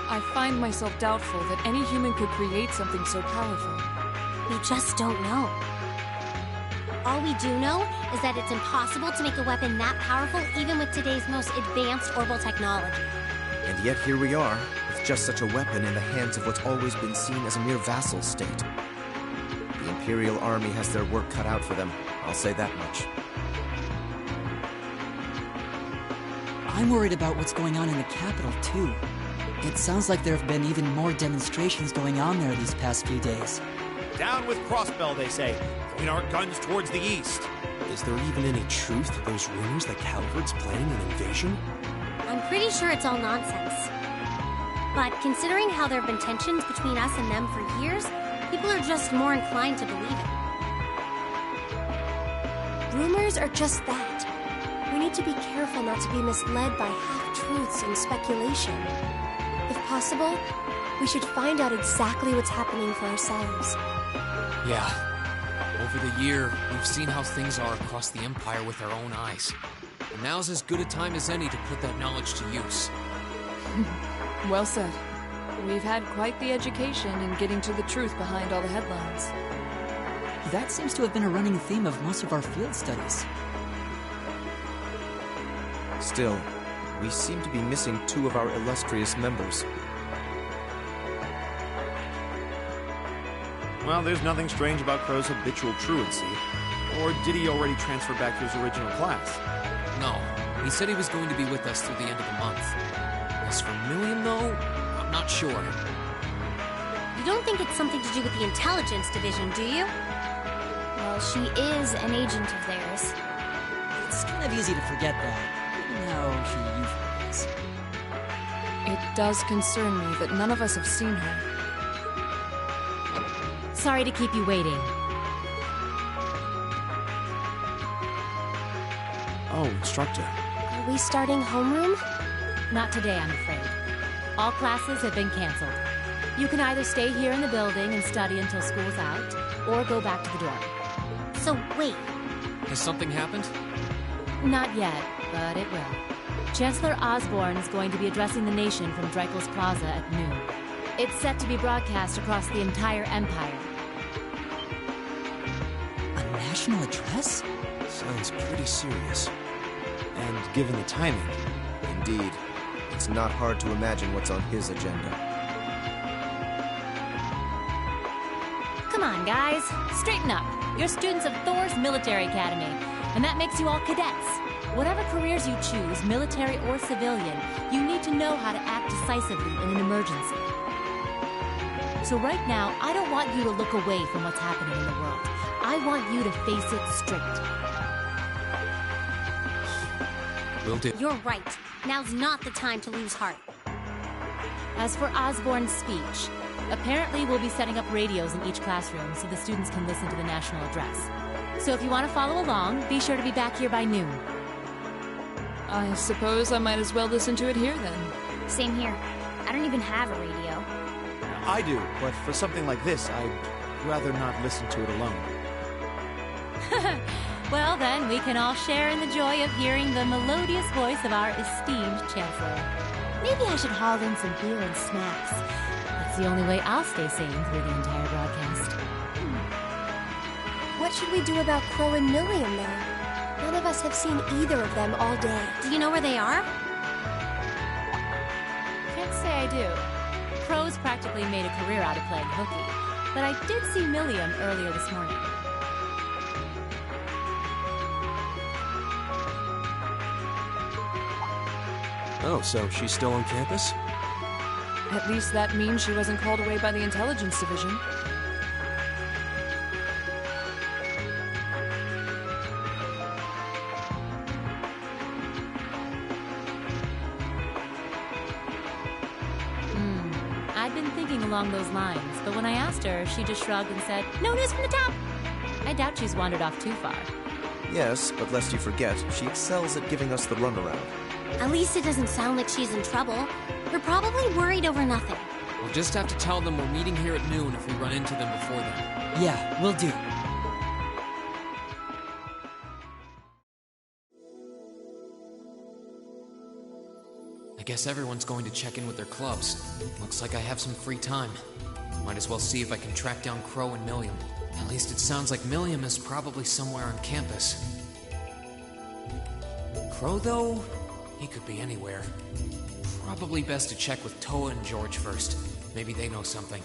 I find myself doubtful that any human could create something so powerful. We just don't know. All we do know is that it's impossible to make a weapon that powerful even with today's most advanced orbital technology. And yet here we are, with just such a weapon in the hands of what's always been seen as a mere vassal state. The Imperial Army has their work cut out for them, I'll say that much. I'm worried about what's going on in the capital, too. It sounds like there have been even more demonstrations going on there these past few days. Down with Crossbell, they say. Point our guns towards the east. Is there even any truth to those rumors that Calvard's planning an invasion? I'm pretty sure it's all nonsense. But considering how there have been tensions between us and them for years, people are just more inclined to believe it. Rumors are just that. We need to be careful not to be misled by half-truths and speculation. If possible, we should find out exactly what's happening for ourselves. Yeah. Over the year, we've seen how things are across the Empire with our own eyes. And now's as good a time as any to put that knowledge to use. Well said. We've had quite the education in getting to the truth behind all the headlines. That seems to have been a running theme of most of our field studies. Still, we seem to be missing two of our illustrious members. Well, there's nothing strange about Crow's habitual truancy. Or did he already transfer back to his original class? No. He said he was going to be with us through the end of the month. As for Million, though, I'm not sure. You don't think it's something to do with the intelligence division, do you? Well, she is an agent of theirs. It's kind of easy to forget that, even how she usually is. It does concern me that none of us have seen her. Sorry to keep you waiting. Oh, Instructor. Are we starting homeroom? Not today, I'm afraid. All classes have been canceled. You can either stay here in the building and study until school's out, or go back to the dorm. So, wait. Has something happened? Not yet, but it will. Chancellor Osborne is going to be addressing the nation from Dreikel's Plaza at noon. It's set to be broadcast across the entire Empire. A national address? Sounds pretty serious. And given the timing... Indeed. It's not hard to imagine what's on his agenda. Come on, guys. Straighten up. You're students of Thor's Military Academy, and that makes you all cadets. Whatever careers you choose, military or civilian, you need to know how to act decisively in an emergency. So right now, I don't want you to look away from what's happening in the world. I want you to face it straight. Will do. You're right. Now's not the time to lose heart. As for Osborne's speech, apparently we'll be setting up radios in each classroom so the students can listen to the national address. So if you want to follow along, be sure to be back here by noon. I suppose I might as well listen to it here then. Same here. I don't even have a radio. I do, but for something like this, I'd rather not listen to it alone. Well, then, we can all share in the joy of hearing the melodious voice of our esteemed Chancellor. Maybe I should haul in some beer and snacks. That's the only way I'll stay sane through the entire broadcast. What should we do about Crow and Million, though? None of us have seen either of them all day. Do you know where they are? Can't say I do. Crow's practically made a career out of playing hooky, but I did see Milliam earlier this morning. Oh, so she's still on campus? At least that means she wasn't called away by the Intelligence Division. I'd been thinking along those lines, but when I asked her, she just shrugged and said, "No news from the top." I doubt she's wandered off too far. Yes, but lest you forget, she excels at giving us the runaround. At least it doesn't sound like she's in trouble. They're probably worried over nothing. We'll just have to tell them we're meeting here at noon if we run into them before then. Yeah, will do. I guess everyone's going to check in with their clubs. Looks like I have some free time. Might as well see if I can track down Crow and Milliam. At least it sounds like Milliam is probably somewhere on campus. Crow, though? He could be anywhere. Probably best to check with Toa and George first. Maybe they know something.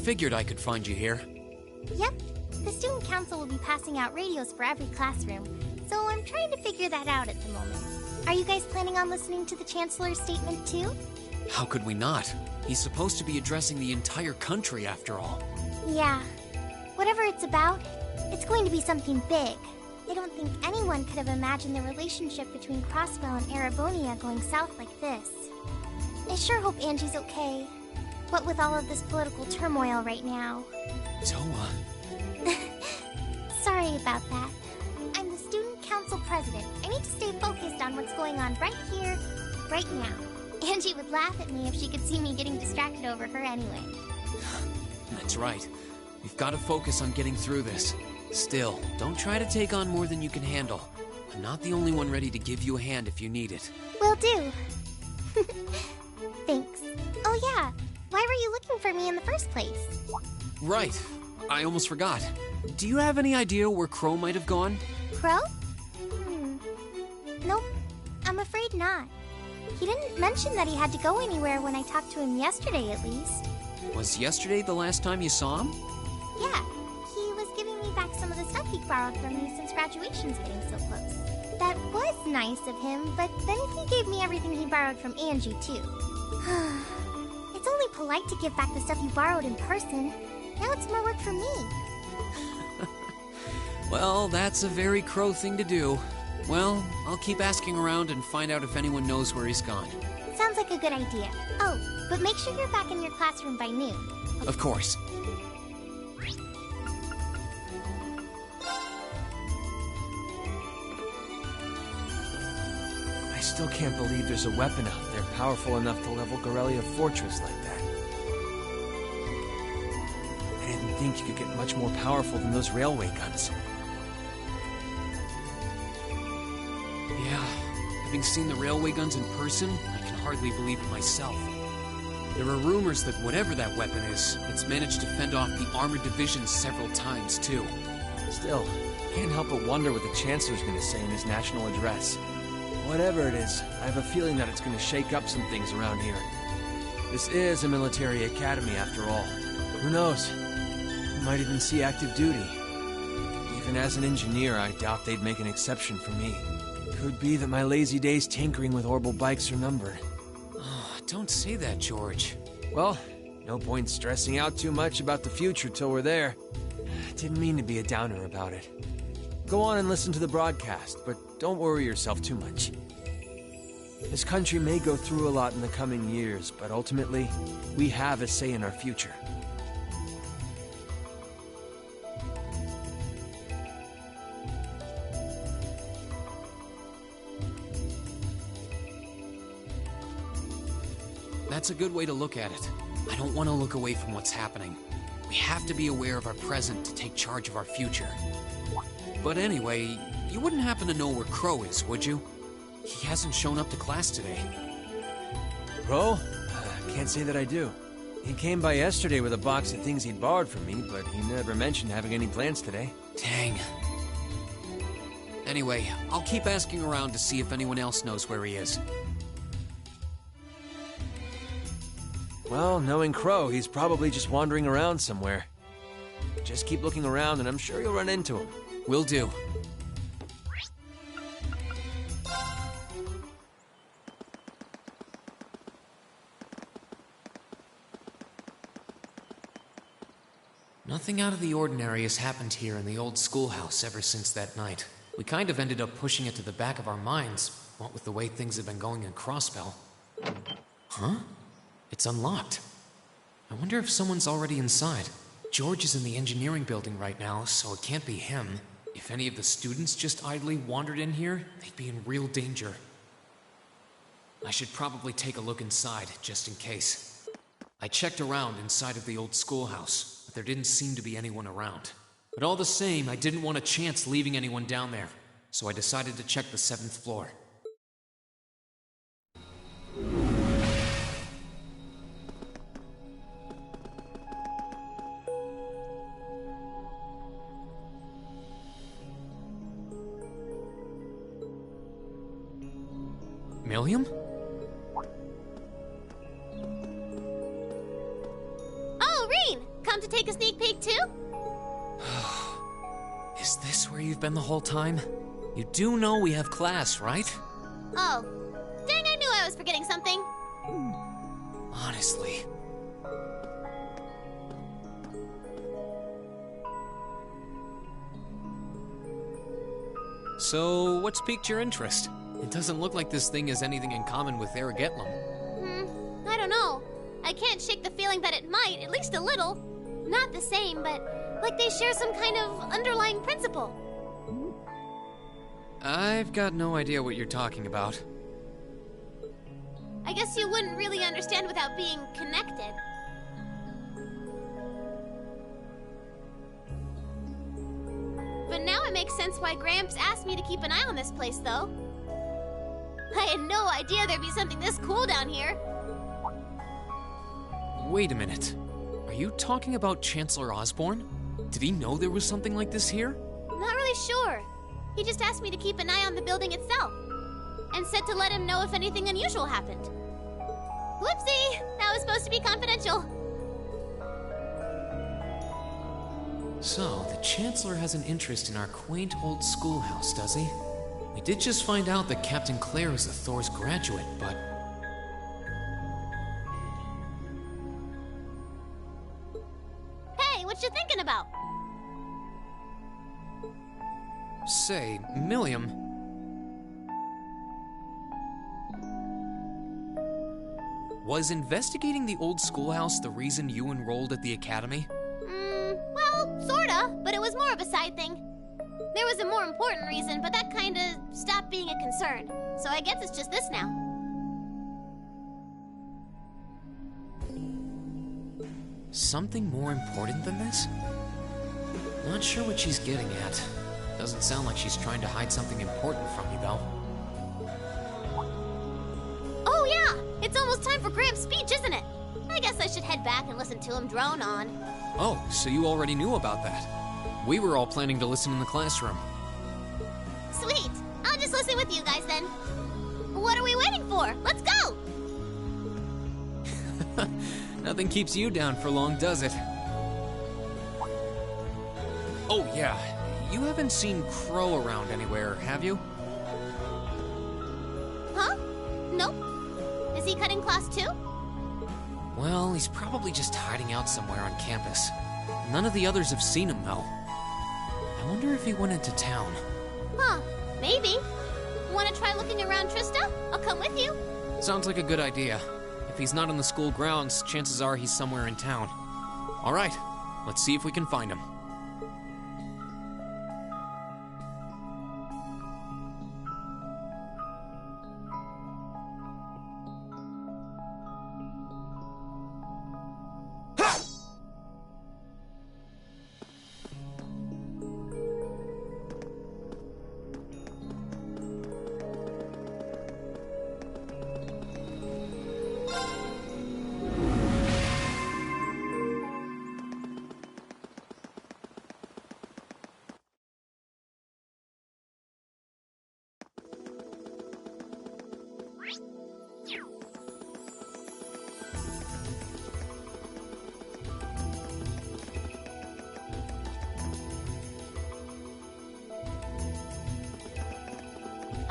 figured I could find you here. Yep. The student council will be passing out radios for every classroom, so I'm trying to figure that out at the moment. Are you guys planning on listening to the Chancellor's statement too? How could we not? He's supposed to be addressing the entire country after all. Yeah. Whatever it's about, it's going to be something big. I don't think anyone could have imagined the relationship between Crossbell and Erebonia going south like this. I sure hope Angie's okay. What with all of this political turmoil right now. Toa. Sorry about that. I'm the student council president. I need to stay focused on what's going on right here, right now. Angie would laugh at me if she could see me getting distracted over her anyway. That's right. We've got to focus on getting through this. Still, don't try to take on more than you can handle. I'm not the only one ready to give you a hand if you need it. Will do. Thanks. Oh yeah, why were you looking for me in the first place? Right. I almost forgot. Do you have any idea where Crow might have gone? Crow? Nope. I'm afraid not. He didn't mention that he had to go anywhere when I talked to him yesterday, at least. Was yesterday the last time you saw him? Yeah. He was giving me back some of the stuff he borrowed from me since graduation's getting so close. That was nice of him, but then he gave me everything he borrowed from Angie, too. It's only polite to give back the stuff you borrowed in person. Now it's more work for me. Well, that's a very Crow thing to do. Well, I'll keep asking around and find out if anyone knows where he's gone. Sounds like a good idea. Oh, but make sure you're back in your classroom by noon. Okay? Of course. I still can't believe there's a weapon out there powerful enough to level Gorelia Fortress like that. I didn't think you could get much more powerful than those railway guns. Yeah, having seen the railway guns in person, I can hardly believe it myself. There are rumors that whatever that weapon is, it's managed to fend off the armored divisions several times, too. Still, can't help but wonder what the Chancellor's gonna say in his national address. Whatever it is, I have a feeling that it's gonna shake up some things around here. This is a military academy, after all. Who knows? We might even see active duty. Even as an engineer, I doubt they'd make an exception for me. Could be that my lazy days tinkering with orbital bikes are numbered. Oh, don't say that, George. Well, no point stressing out too much about the future till we're there. Didn't mean to be a downer about it. Go on and listen to the broadcast, but don't worry yourself too much. This country may go through a lot in the coming years, but ultimately, we have a say in our future. That's a good way to look at it. I don't want to look away from what's happening. We have to be aware of our present to take charge of our future. But anyway, you wouldn't happen to know where Crow is, would you? He hasn't shown up to class today. Crow? Can't say that I do. He came by yesterday with a box of things he'd borrowed from me, but he never mentioned having any plans today. Dang. Anyway, I'll keep asking around to see if anyone else knows where he is. Well, knowing Crow, he's probably just wandering around somewhere. Just keep looking around and I'm sure you'll run into him. Will do. Nothing out of the ordinary has happened here in the old schoolhouse ever since that night. We kind of ended up pushing it to the back of our minds, what with the way things have been going in Crossbell. Huh? It's unlocked. I wonder if someone's already inside. George is in the engineering building right now, so it can't be him. If any of the students just idly wandered in here, they'd be in real danger. I should probably take a look inside, just in case. I checked around inside of the old schoolhouse, but there didn't seem to be anyone around. But all the same, I didn't want a chance leaving anyone down there, so I decided to check the 7th floor. Milliam? Oh, Rean! Come take a sneak peek too? Is this where you've been the whole time? You do know we have class, right? Oh, dang, I knew I was forgetting something. Honestly. So, what's piqued your interest? It doesn't look like this thing has anything in common with Aragetlum. I don't know. I can't shake the feeling that it might, at least a little. Not the same, but like they share some kind of underlying principle. I've got no idea what you're talking about. I guess you wouldn't really understand without being connected. But now it makes sense why Gramps asked me to keep an eye on this place, though. I had no idea there'd be something this cool down here. Wait a minute. Are you talking about Chancellor Osborne? Did he know there was something like this here? Not really sure. He just asked me to keep an eye on the building itself. And said to let him know if anything unusual happened. Whoopsie! That was supposed to be confidential. So, the Chancellor has an interest in our quaint old schoolhouse, does he? We did just find out that Captain Claire is a Thor's graduate, but... Hey, what you thinking about? Say, Milliam... Was investigating the old schoolhouse the reason you enrolled at the academy? Well, sorta, but it was more of a side thing. There was a more important reason, but that kinda stopped being a concern. So I guess it's just this now. Something more important than this? Not sure what she's getting at. Doesn't sound like she's trying to hide something important from you, though. Oh yeah! It's almost time for Gramps' speech, isn't it? I guess I should head back and listen to him drone on. Oh, so you already knew about that. We were all planning to listen in the classroom. Sweet! I'll just listen with you guys then. What are we waiting for? Let's go! Nothing keeps you down for long, does it? Oh, yeah. You haven't seen Crow around anywhere, have you? Huh? Nope. Is he cutting class too? Well, he's probably just hiding out somewhere on campus. None of the others have seen him, though. I wonder if he went into town. Huh, maybe. Want to try looking around, Trista? I'll come with you. Sounds like a good idea. If he's not on the school grounds, chances are he's somewhere in town. All right, let's see if we can find him.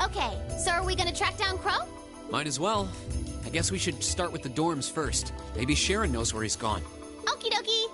Okay, so are we gonna track down Crow? Might as well. I guess we should start with the dorms first. Maybe Sharon knows where he's gone. Okie dokie.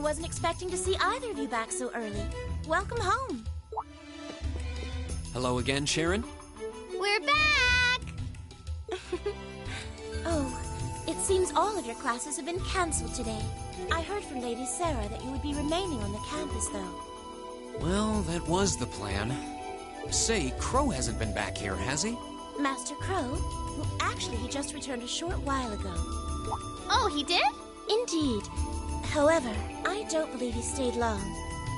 wasn't expecting to see either of you back so early. Welcome home. Hello again, Sharon? We're back! Oh, it seems all of your classes have been cancelled today. I heard from Lady Sarah that you would be remaining on the campus, though. Well, that was the plan. Say, Crow hasn't been back here, has he? Master Crow? Well, actually, he just returned a short while ago. Oh, he did? Indeed. However, I don't believe he stayed long.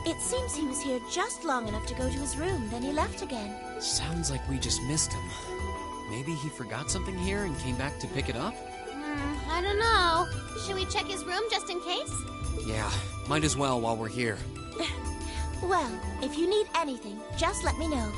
It seems he was here just long enough to go to his room, then he left again. Sounds like we just missed him. Maybe he forgot something here and came back to pick it up? I don't know. Should we check his room just in case? Yeah, might as well while we're here. Well, if you need anything, just let me know.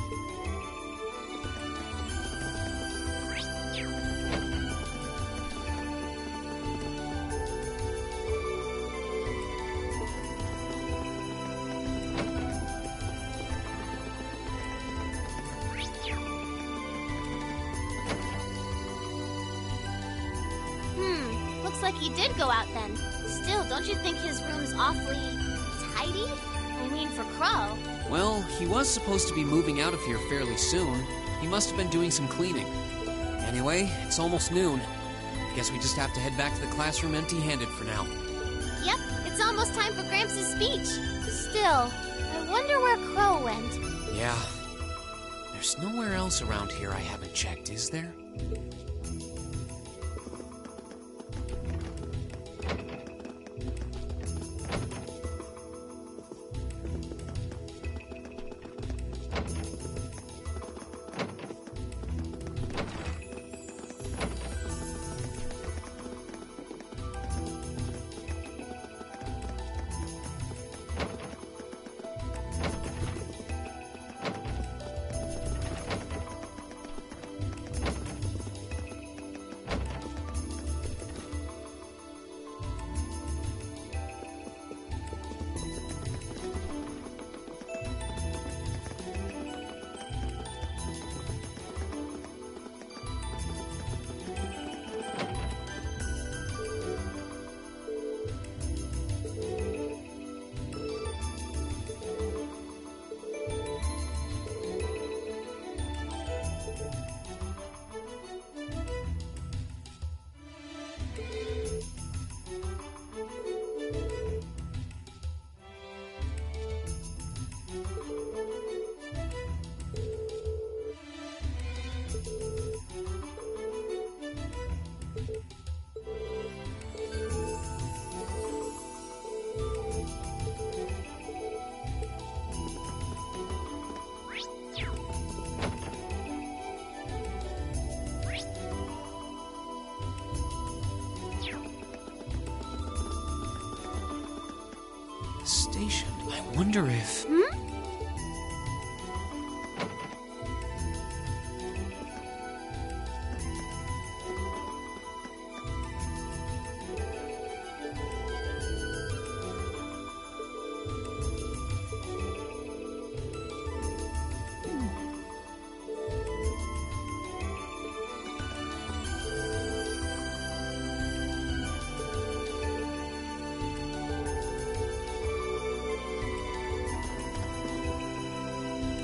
Looks like he did go out then. Still, don't you think his room's awfully tidy? I mean, for Crow. Well, he was supposed to be moving out of here fairly soon. He must have been doing some cleaning. Anyway, it's almost noon. Guess we just have to head back to the classroom empty-handed for now. Yep, it's almost time for Gramps' speech. Still, I wonder where Crow went. Yeah. There's nowhere else around here I haven't checked, is there? Station. I wonder if...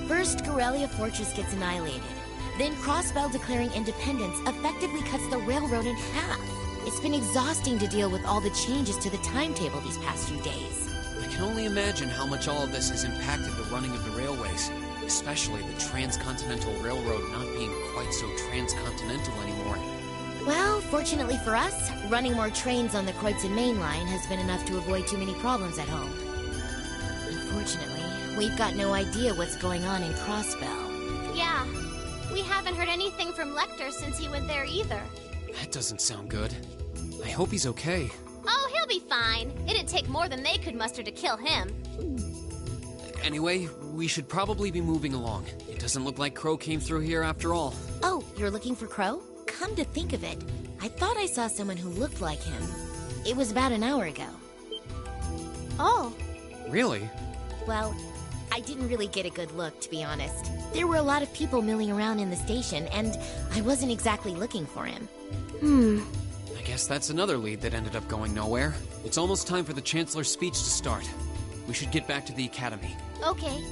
First, Corellia Fortress gets annihilated. Then Crossbell declaring independence effectively cuts the railroad in half. It's been exhausting to deal with all the changes to the timetable these past few days. I can only imagine how much all of this has impacted the running of the railways, especially the Transcontinental Railroad not being quite so transcontinental anymore. Well, fortunately for us, running more trains on the Kreutzen Main Line has been enough to avoid too many problems at home. Unfortunately, we've got no idea what's going on in Crossbell. Yeah, we haven't heard anything from Lecter since he went there either. That doesn't sound good. I hope he's okay. Oh, he'll be fine. It'd take more than they could muster to kill him. Anyway, we should probably be moving along. It doesn't look like Crow came through here after all. Oh, you're looking for Crow? Come to think of it, I thought I saw someone who looked like him. It was about an hour ago. Oh. Really? Well, I didn't really get a good look, to be honest. There were a lot of people milling around in the station, and I wasn't exactly looking for him. I guess that's another lead that ended up going nowhere. It's almost time for the Chancellor's speech to start. We should get back to the Academy. Okay.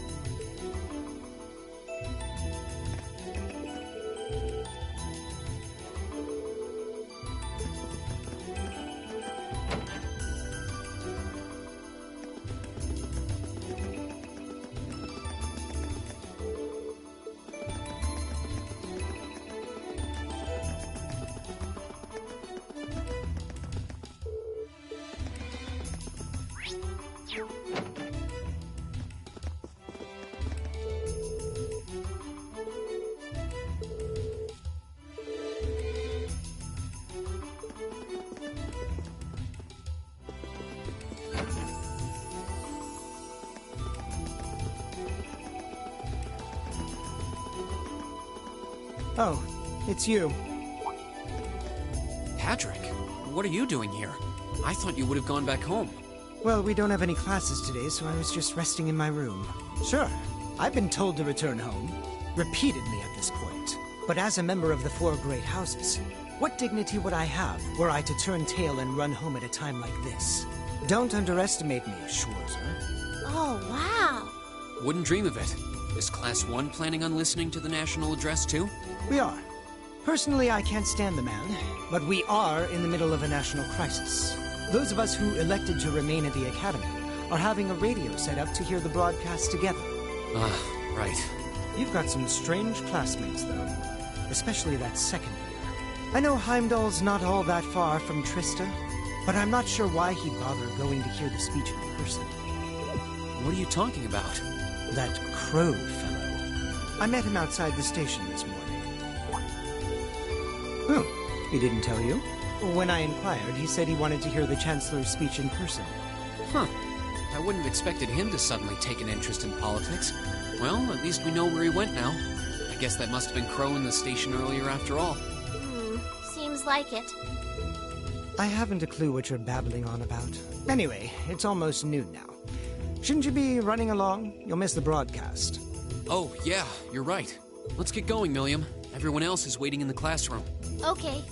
Oh, it's you. Patrick, what are you doing here? I thought you would have gone back home. Well, we don't have any classes today, so I was just resting in my room. Sure, I've been told to return home, repeatedly at this point. But as a member of the Four Great Houses, what dignity would I have were I to turn tail and run home at a time like this? Don't underestimate me, Schwarzer. Oh, wow. Wouldn't dream of it. Is Class 1 planning on listening to the national address too? We are. Personally, I can't stand the man, but we are in the middle of a national crisis. Those of us who elected to remain at the Academy are having a radio set up to hear the broadcast together. Ah, right. You've got some strange classmates, though. Especially that second year. I know Heimdall's not all that far from Trista, but I'm not sure why he'd bother going to hear the speech in person. What are you talking about? That Crow fellow. I met him outside the station this morning. Oh, he didn't tell you? When I inquired, he said he wanted to hear the Chancellor's speech in person. Huh. I wouldn't have expected him to suddenly take an interest in politics. Well, at least we know where he went now. I guess that must have been Crow in the station earlier after all. Seems like it. I haven't a clue what you're babbling on about. Anyway, it's almost noon now. Shouldn't you be running along? You'll miss the broadcast. Oh, yeah, you're right. Let's get going, Milliam. Everyone else is waiting in the classroom. Okay.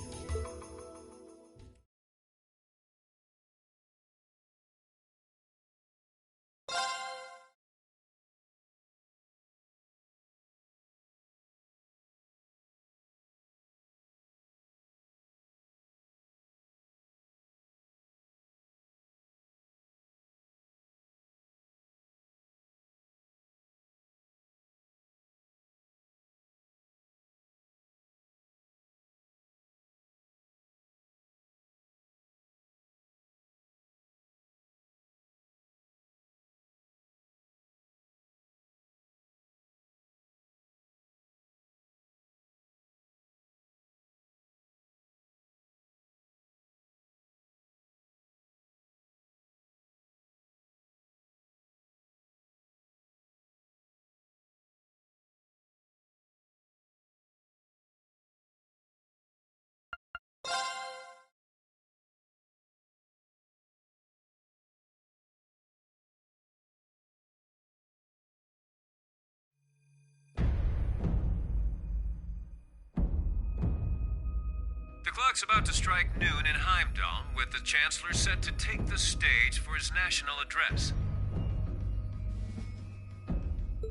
The clock's about to strike noon in Heimdall, with the Chancellor set to take the stage for his national address.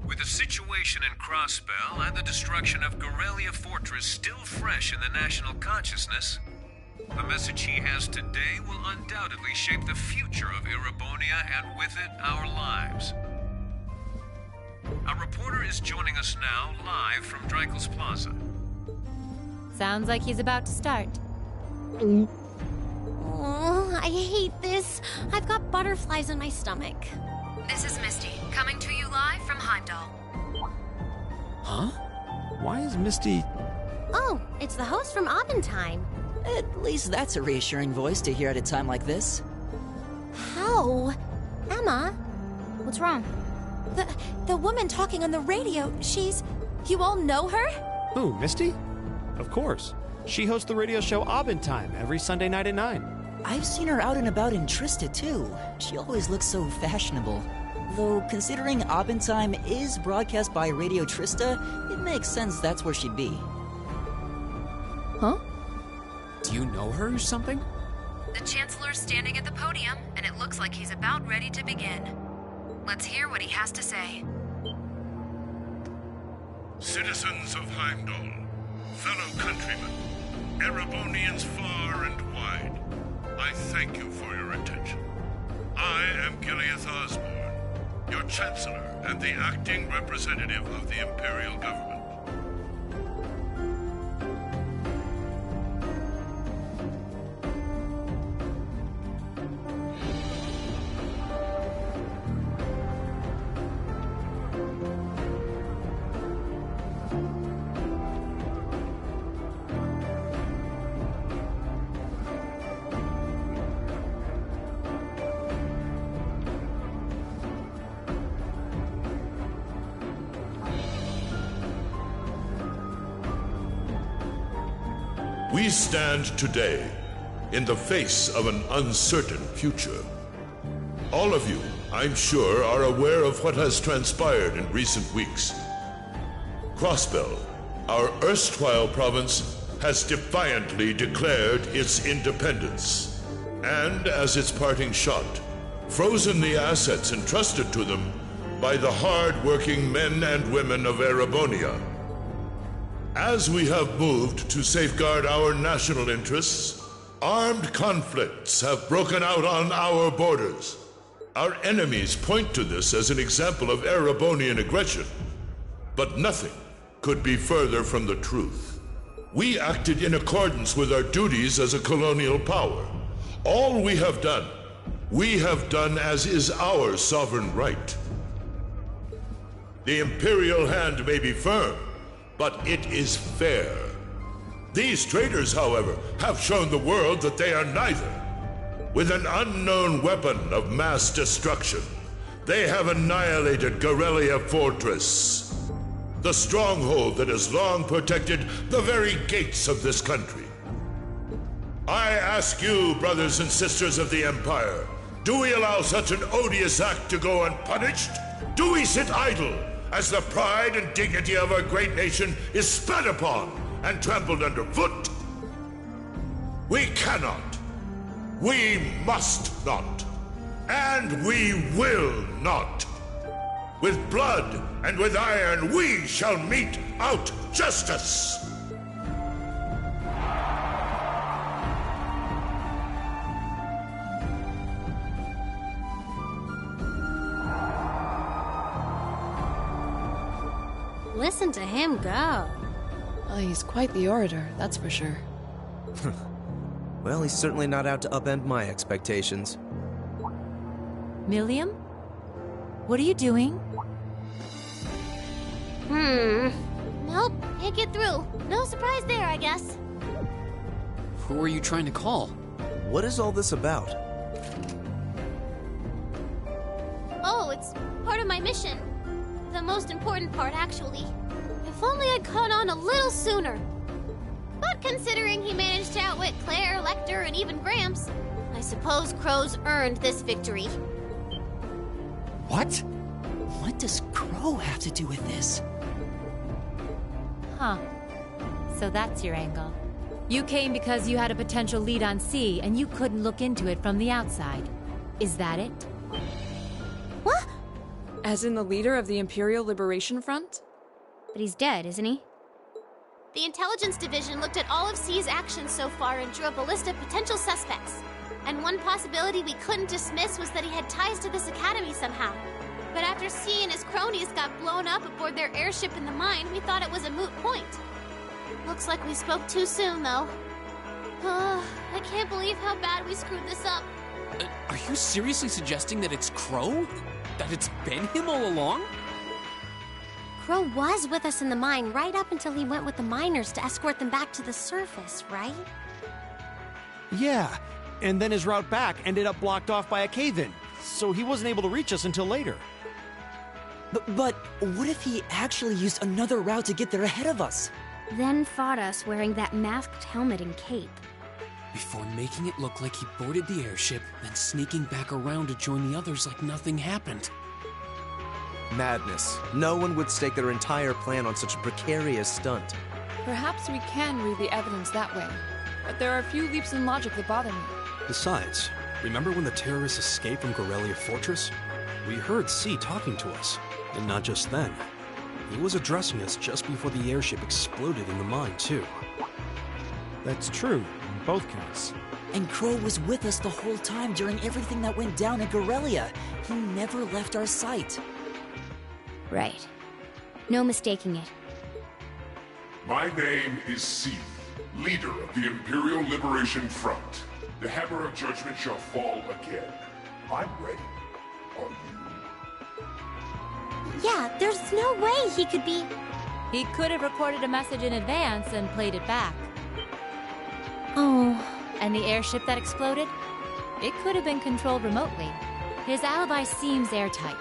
With the situation in Crossbell and the destruction of Gorelia Fortress still fresh in the national consciousness, the message he has today will undoubtedly shape the future of Erebonia and with it, our lives. Our reporter is joining us now live from Dreikel's Plaza. Sounds like he's about to start. Oh, I hate this. I've got butterflies in my stomach. This is Misty, coming to you live from Heimdall. Huh? Why is Misty... Oh, it's the host from Abendheim. At least that's a reassuring voice to hear at a time like this. How? Emma? What's wrong? The woman talking on the radio, she's... You all know her? Who, Misty? Of course. She hosts the radio show Abendheim every Sunday night at 9. I've seen her out and about in Trista, too. She always looks so fashionable. Though, considering Abendheim is broadcast by Radio Trista, it makes sense that's where she'd be. Huh? Do you know her or something? The Chancellor's standing at the podium, and it looks like he's about ready to begin. Let's hear what he has to say. Citizens of Heimdall, fellow countrymen, Erebonians far and wide, I thank you for your attention. I am Gileath Osborne, your Chancellor and the acting representative of the Imperial Government. We stand today in the face of an uncertain future. All of you, I'm sure, are aware of what has transpired in recent weeks. Crossbell, our erstwhile province, has defiantly declared its independence, and as its parting shot, frozen the assets entrusted to them by the hard-working men and women of Erebonia. As we have moved to safeguard our national interests, armed conflicts have broken out on our borders. Our enemies point to this as an example of Erebonian aggression, but nothing could be further from the truth. We acted in accordance with our duties as a colonial power. All we have done as is our sovereign right. The Imperial hand may be firm, but it is fair. These traitors, however, have shown the world that they are neither. With an unknown weapon of mass destruction, they have annihilated Garrelia Fortress, the stronghold that has long protected the very gates of this country. I ask you, brothers and sisters of the Empire, do we allow such an odious act to go unpunished? Do we sit idle as the pride and dignity of our great nation is spat upon and trampled underfoot? We cannot, we must not, and we will not. With blood and with iron we shall mete out justice! Listen to him go. Well, he's quite the orator, that's for sure. Well, he's certainly not out to upend my expectations. Millium? What are you doing? Nope, can't get through. No surprise there, I guess. Who are you trying to call? What is all this about? Oh, it's part of my mission. The most important part, actually. If only I'd caught on a little sooner. But considering he managed to outwit Claire, Lecter, and even Gramps, I suppose Crow's earned this victory. What? What does Crow have to do with this? Huh. So that's your angle. You came because you had a potential lead on C, and you couldn't look into it from the outside. Is that it? What? As in the leader of the Imperial Liberation Front? But he's dead, isn't he? The Intelligence Division looked at all of C's actions so far and drew up a list of potential suspects. And one possibility we couldn't dismiss was that he had ties to this academy somehow. But after C and his cronies got blown up aboard their airship in the mine, we thought it was a moot point. Looks like we spoke too soon, though. I can't believe how bad we screwed this up. Are you seriously suggesting that it's Crow? That it's been him all along? Crow was with us in the mine right up until he went with the miners to escort them back to the surface, right? Yeah, and then his route back ended up blocked off by a cave-in, so he wasn't able to reach us until later. But what if he actually used another route to get there ahead of us? Then fought us wearing that masked helmet and cape. Before making it look like he boarded the airship, then sneaking back around to join the others like nothing happened. Madness. No one would stake their entire plan on such a precarious stunt. Perhaps we can read the evidence that way. but there are a few leaps in logic that bother me. Besides, remember when the terrorists escaped from Gorelia Fortress? We heard C talking to us, and not just then. He was addressing us just before the airship exploded in the mine, too. That's true, on both counts. And Crow was with us the whole time during everything that went down at Gorelia. He never left our sight. Right. No mistaking it. My name is Seath, leader of the Imperial Liberation Front. The Hammer of Judgment shall fall again. I'm ready. Are you? Yeah, there's no way he could be... He could have recorded a message in advance and played it back. Oh. And the airship that exploded? It could have been controlled remotely. His alibi seems airtight.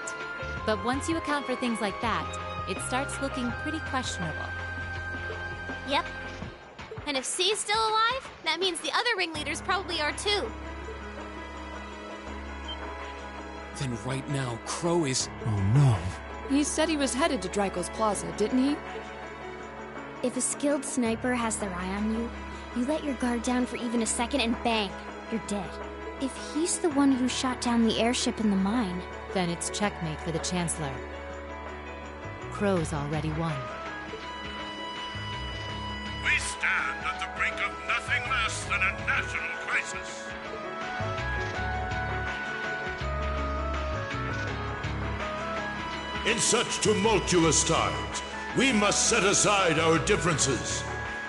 But once you account for things like that, it starts looking pretty questionable. Yep. And if C's still alive, that means the other ringleaders probably are too. Then right now, Crow is... Oh no. He said he was headed to Dryko's Plaza, didn't he? If a skilled sniper has their eye on you, you let your guard down for even a second and bang, you're dead. If he's the one who shot down the airship in the mine... Then it's checkmate for the Chancellor. Crow's already won. We stand at the brink of nothing less than a national crisis. In such tumultuous times, we must set aside our differences.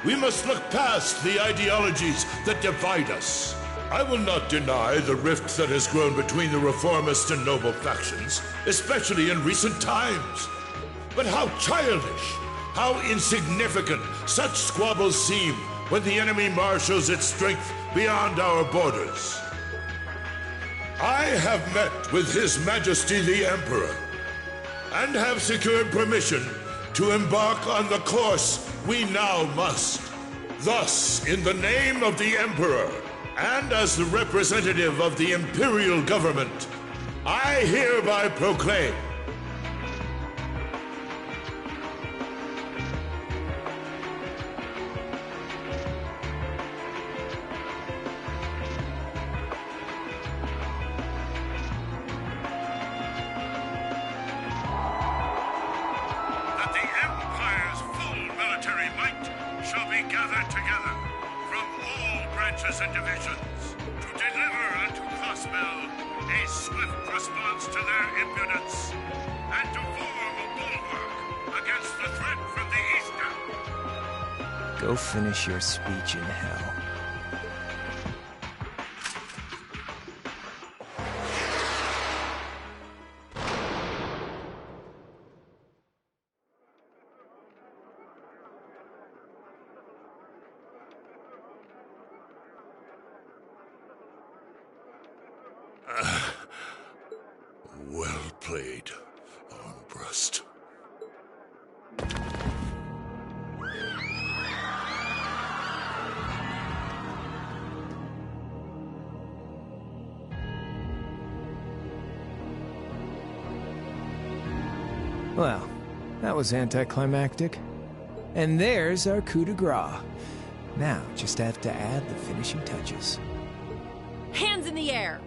We must look past the ideologies that divide us. I will not deny the rift that has grown between the reformist and noble factions, especially in recent times. But how childish, how insignificant such squabbles seem when the enemy marshals its strength beyond our borders. I have met with His Majesty the Emperor, and have secured permission to embark on the course we now must. Thus, in the name of the Emperor, and as the representative of the Imperial Government, I hereby proclaim that the Empire's full military might shall be gathered together from all branches and divisions to deliver unto Crossbell a swift response to their impudence and to form a bulwark against the threat from the eastern. Go finish your speech in hell. Well played, Armbrust. Well, that was anticlimactic. And there's our coup de grace. Now, just have to add the finishing touches. Hands in the air!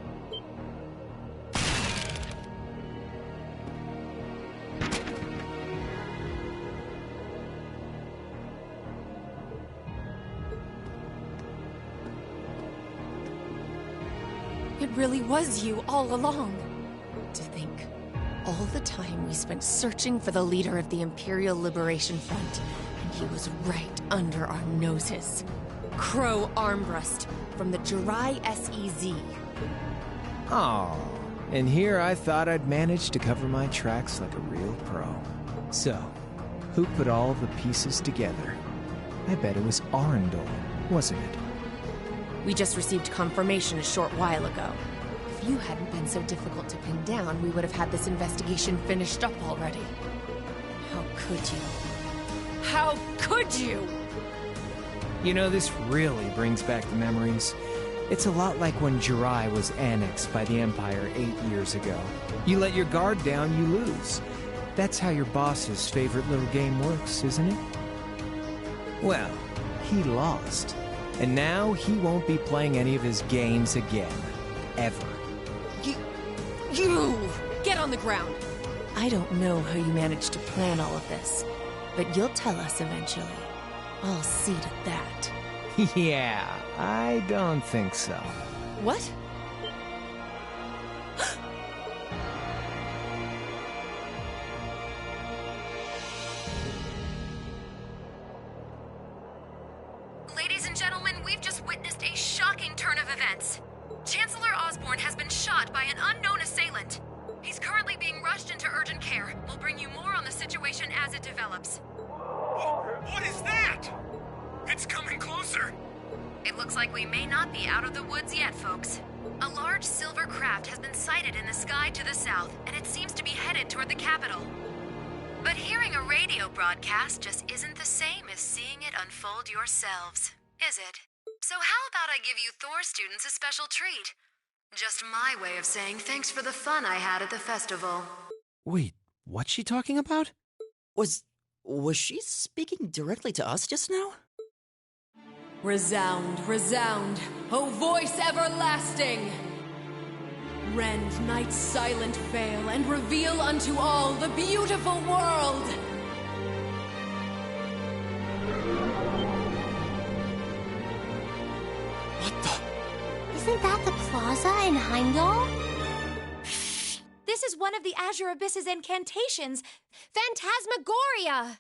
It really was you all along. To think, all the time we spent searching for the leader of the Imperial Liberation Front, and he was right under our noses. Crow Armbrust from the Jirai SEZ. Aw, and here I thought I'd managed to cover my tracks like a real pro. So, who put all the pieces together? I bet it was Arundel, wasn't it? We just received confirmation a short while ago. If you hadn't been so difficult to pin down, we would have had this investigation finished up already. How could you? How could you? You know, this really brings back the memories. It's a lot like when Jirai was annexed by the Empire 8 years ago. You let your guard down, you lose. That's how your boss's favorite little game works, isn't it? Well, he lost. And now he won't be playing any of his games again. Ever. You! Get on the ground! I don't know how you managed to plan all of this, but you'll tell us eventually. I'll see to that. Yeah, I don't think so. What? Ladies and gentlemen, we've just witnessed a shocking turn of events. Chancellor Osborn has been shot by an unknown assailant. He's currently being rushed into urgent care. We'll bring you more on the situation as it develops. What is that? It's coming closer. It looks like we may not be out of the woods yet, folks. A large silver craft has been sighted in the sky to the south, and it seems to be headed toward the capital. But hearing a radio broadcast just isn't the same as seeing it unfold yourselves, is it? So how about I give you Thor students a special treat? Just my way of saying thanks for the fun I had at the festival. Wait, what's she talking about? Was she speaking directly to us just now? Resound, resound, O voice everlasting! Rend night's silent veil and reveal unto all the beautiful world! Isn't that the plaza in Heimdall? This is one of the Azure Abyss's incantations, Phantasmagoria!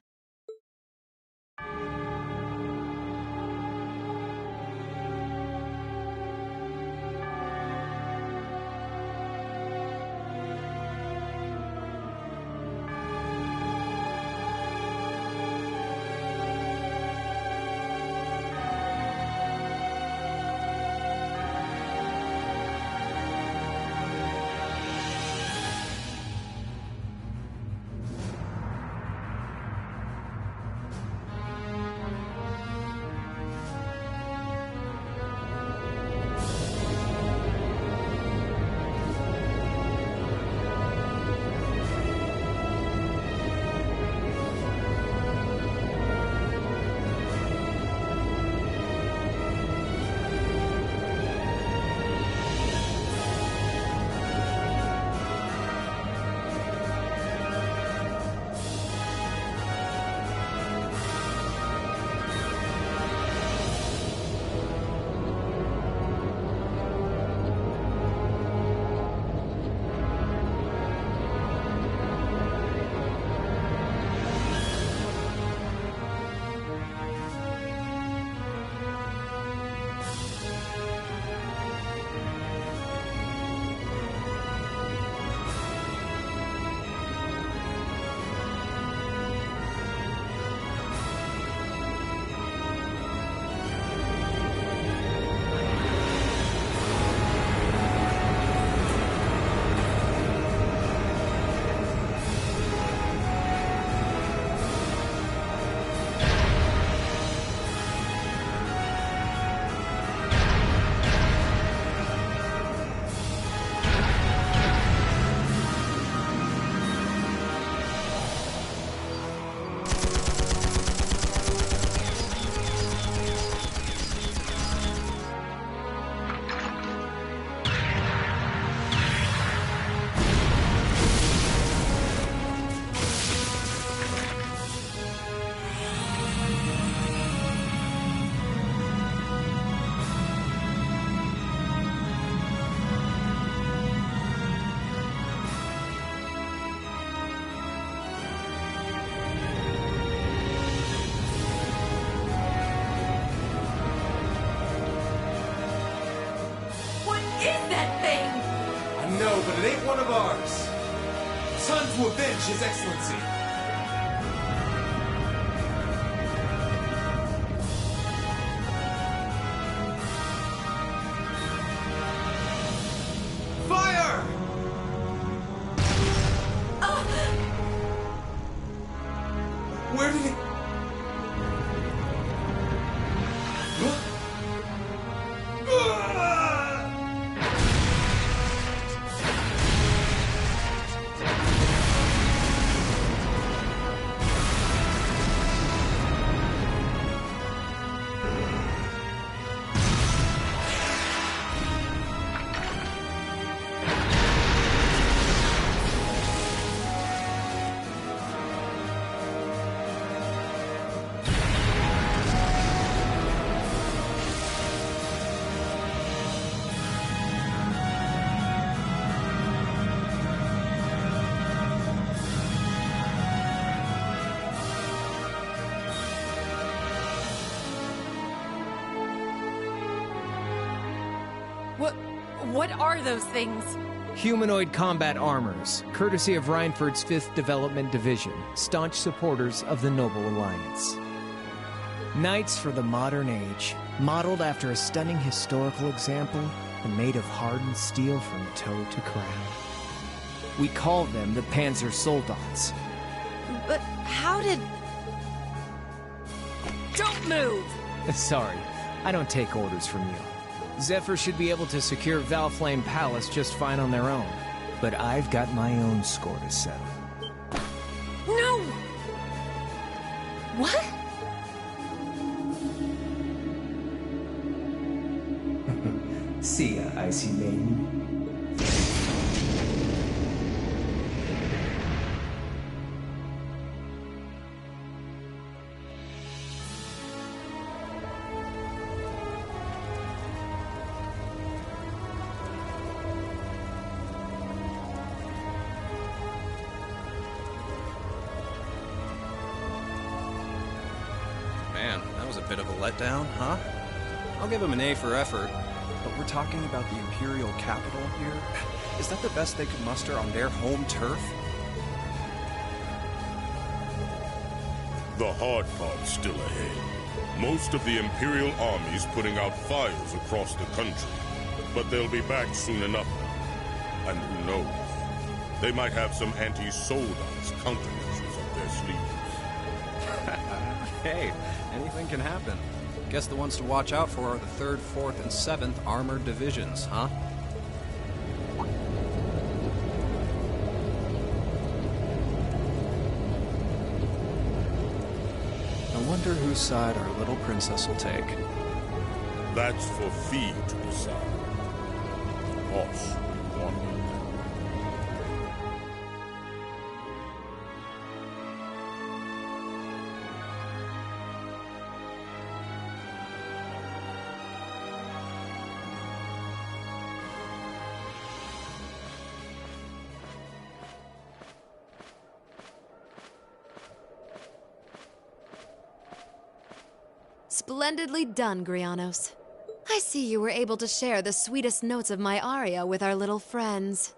No, but it ain't one of ours. It's time to avenge His Excellency. Fire! Where did it... What are those things? Humanoid combat armors, courtesy of Reinford's 5th Development Division, staunch supporters of the Noble Alliance. Knights for the modern age, modeled after a stunning historical example and made of hardened steel from toe to crown. We call them the Panzer Soldats. But how did... Don't move! Sorry, I don't take orders from you. Zephyr should be able to secure Valflame Palace just fine on their own. But I've got my own score to settle. No! What? See ya, Icy Maiden. Man, that was a bit of a letdown, huh? I'll give him an A for effort. But we're talking about the Imperial capital here? Is that the best they could muster on their home turf? The hard part's still ahead. Most of the Imperial army's putting out fires across the country. But they'll be back soon enough now. And who knows? They might have some anti-Soldats countermeasures up their sleeves. Hey, anything can happen. Guess the ones to watch out for are the 3rd, 4th, and 7th Armored Divisions, huh? I wonder whose side our little princess will take. That's for Fee to decide. Boss, one. Splendidly done, Grianos. I see you were able to share the sweetest notes of my aria with our little friends.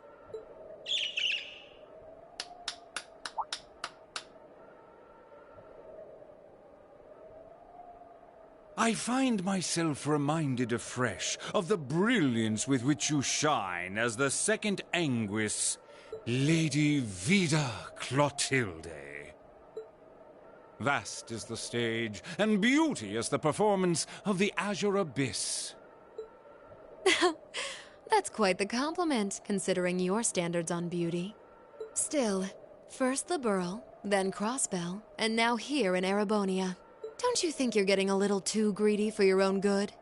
I find myself reminded afresh of the brilliance with which you shine as the second Anguis, Lady Vida Clotilde. Vast is the stage, and beauteous the performance of the Azure Abyss. That's quite the compliment, considering your standards on beauty. Still, first Liberl, then Crossbell, and now here in Erebonia. Don't you think you're getting a little too greedy for your own good?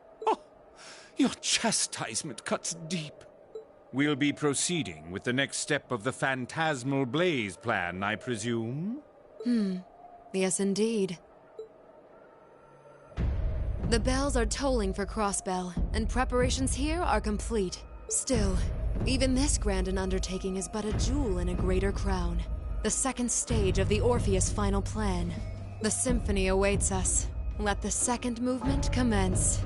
Your chastisement cuts deep. We'll be proceeding with the next step of the Phantasmal Blaze plan, I presume? Yes, indeed. The bells are tolling for Crossbell, and preparations here are complete. Still, even this grand an undertaking is but a jewel in a greater crown. The second stage of the Orpheus final plan. The symphony awaits us. Let the second movement commence.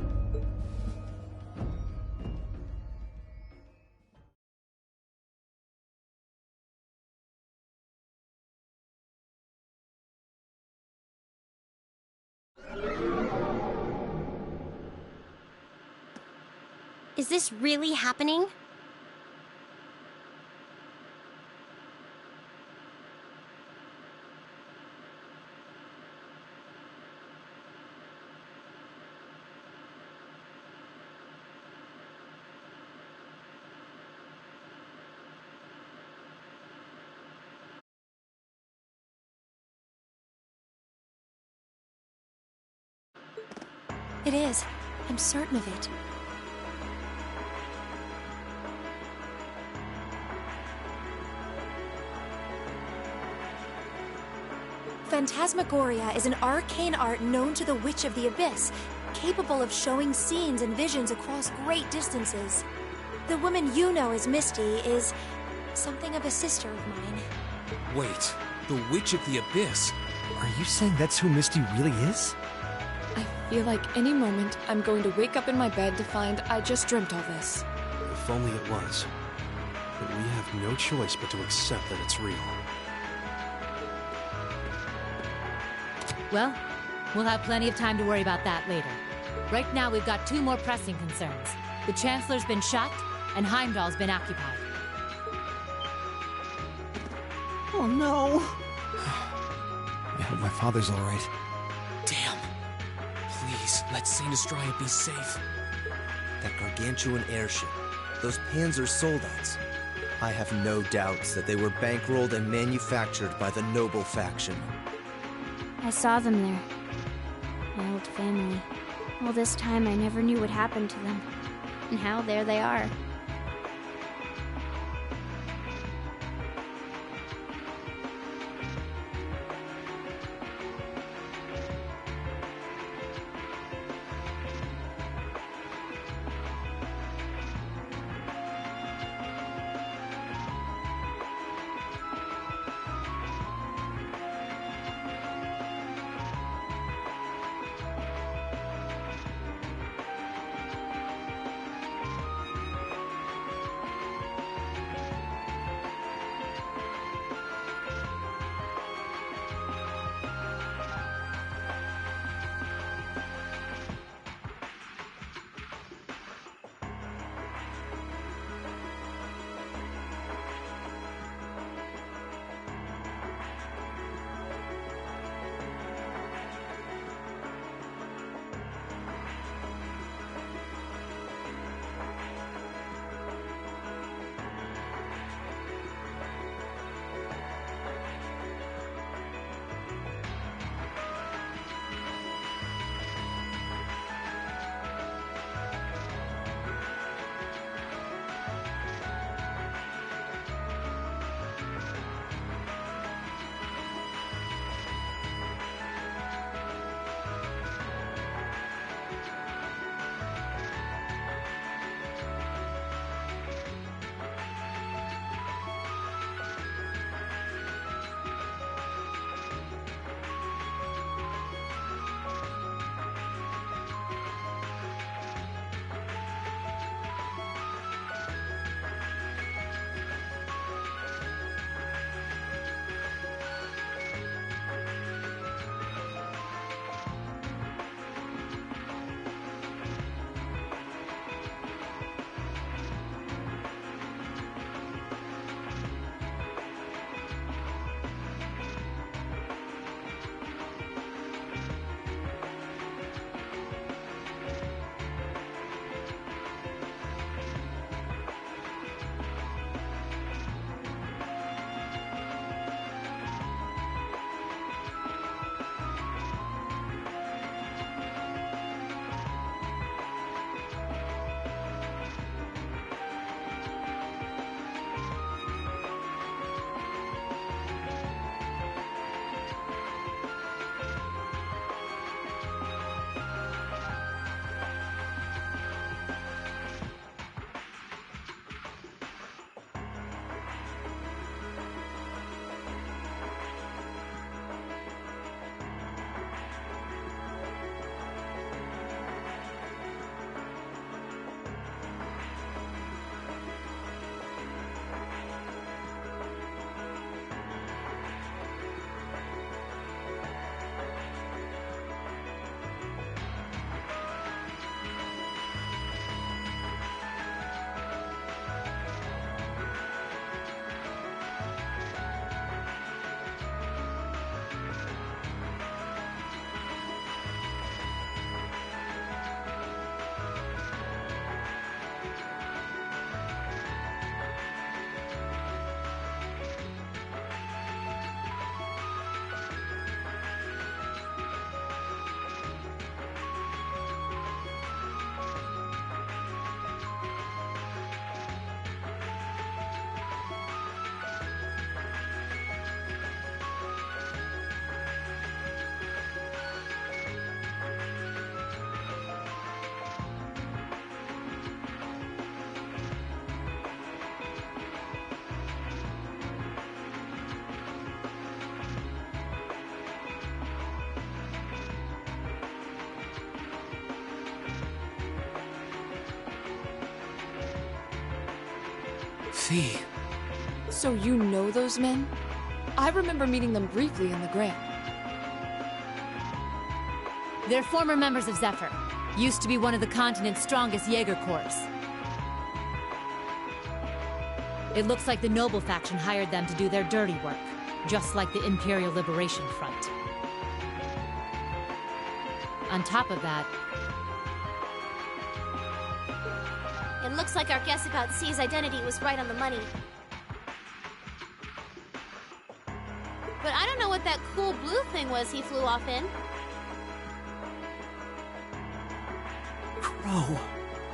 Is this really happening? It is. I'm certain of it. Phantasmagoria is an arcane art known to the Witch of the Abyss, capable of showing scenes and visions across great distances. The woman you know as Misty is something of a sister of mine. Wait, the Witch of the Abyss? Are you saying that's who Misty really is? I feel like any moment I'm going to wake up in my bed to find I just dreamt all this. If only it was. But we have no choice but to accept that it's real. Well, we'll have plenty of time to worry about that later. Right now, we've got two more pressing concerns. The Chancellor's been shot, and Heimdall's been occupied. Oh no! I hope my father's alright. Damn. Please, let Saint Astraea be safe. That gargantuan airship, those Panzer soldats. I have no doubts that they were bankrolled and manufactured by the noble faction. I saw them there. My old family. All this time I never knew what happened to them. And now there they are. see. So you know those men? I remember meeting them briefly in the Grant. They're former members of Zephyr. Used to be one of the continent's strongest Jaeger Corps. It looks like the Noble faction hired them to do their dirty work, just like the Imperial Liberation Front. On top of that, It looks like our guess about C's identity was right on the money. But I don't know what that cool blue thing was he flew off in. Crow,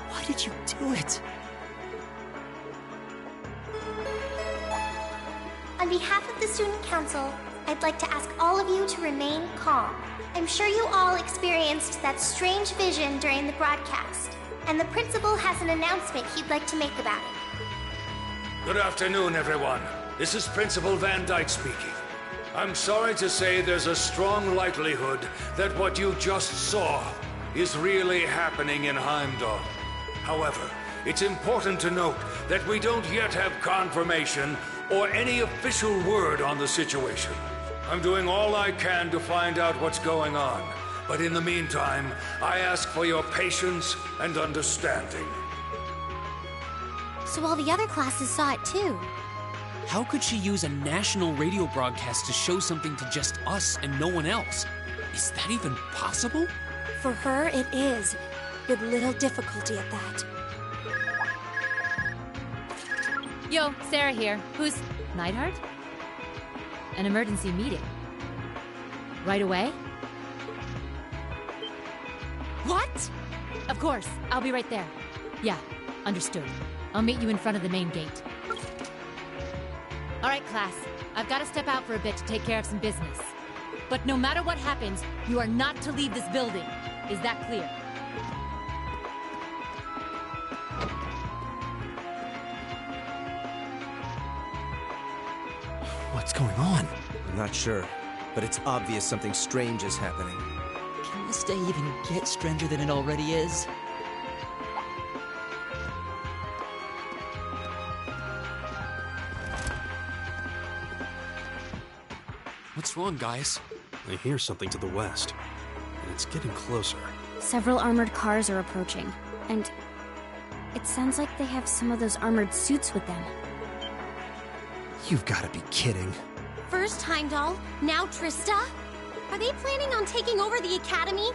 why did you do it? On behalf of the Student Council, I'd like to ask all of you to remain calm. I'm sure you all experienced that strange vision during the broadcast, and the principal has an announcement he'd like to make about it. Good afternoon, everyone. This is Principal Van Dyke speaking. I'm sorry to say there's a strong likelihood that what you just saw is really happening in Heimdall. However, it's important to note that we don't yet have confirmation or any official word on the situation. I'm doing all I can to find out what's going on, but in the meantime, I ask for your patience and understanding. So all the other classes saw it too. How could she use a national radio broadcast to show something to just us and no one else? Is that even possible? For her, it is, with little difficulty at that. Yo, Sarah here. Who's... Neidhart? An emergency meeting. Right away? What? Of course. I'll be right there. Yeah, understood. I'll meet you in front of the main gate. All right, class. I've got to step out for a bit to take care of some business. But no matter what happens, you are not to leave this building. Is that clear? What's going on? I'm not sure, but it's obvious something strange is happening. Can this day even get stranger than it already is? What's wrong, guys? I hear something to the west, and it's getting closer. Several armored cars are approaching, and it sounds like they have some of those armored suits with them. You've got to be kidding. First Heimdall, now Trista? Are they planning on taking over the Academy?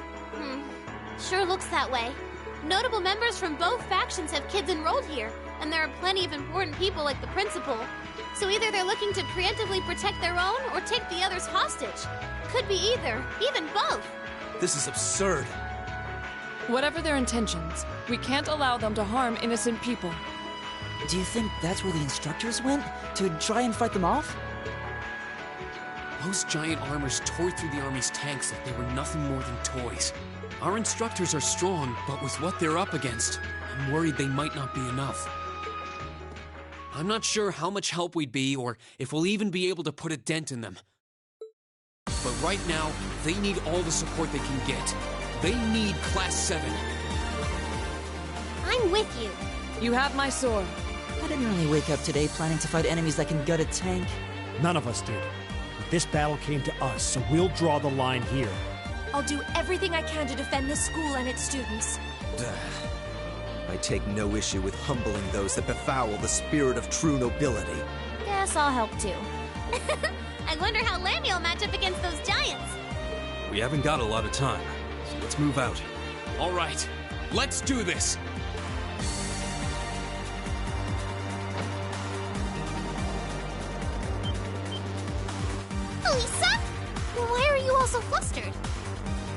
Sure looks that way. Notable members from both factions have kids enrolled here, and there are plenty of important people like the principal. So either they're looking to preemptively protect their own or take the others hostage. Could be either, even both. This is absurd. Whatever their intentions, we can't allow them to harm innocent people. Do you think that's where the instructors went? To try and fight them off? Those giant armors tore through the Army's tanks like they were nothing more than toys. Our instructors are strong, but with what they're up against, I'm worried they might not be enough. I'm not sure how much help we'd be, or if we'll even be able to put a dent in them. But right now, they need all the support they can get. They need Class 7. I'm with you. You have my sword. I didn't really wake up today planning to fight enemies that can gut a tank. None of us did. But this battle came to us, so we'll draw the line here. I'll do everything I can to defend the school and its students. I take no issue with humbling those that befoul the spirit of true nobility. Guess I'll help too. I wonder how Lammy will match up against those giants. We haven't got a lot of time, so let's move out. All right, let's do this. Lisa? Why are you all so flustered?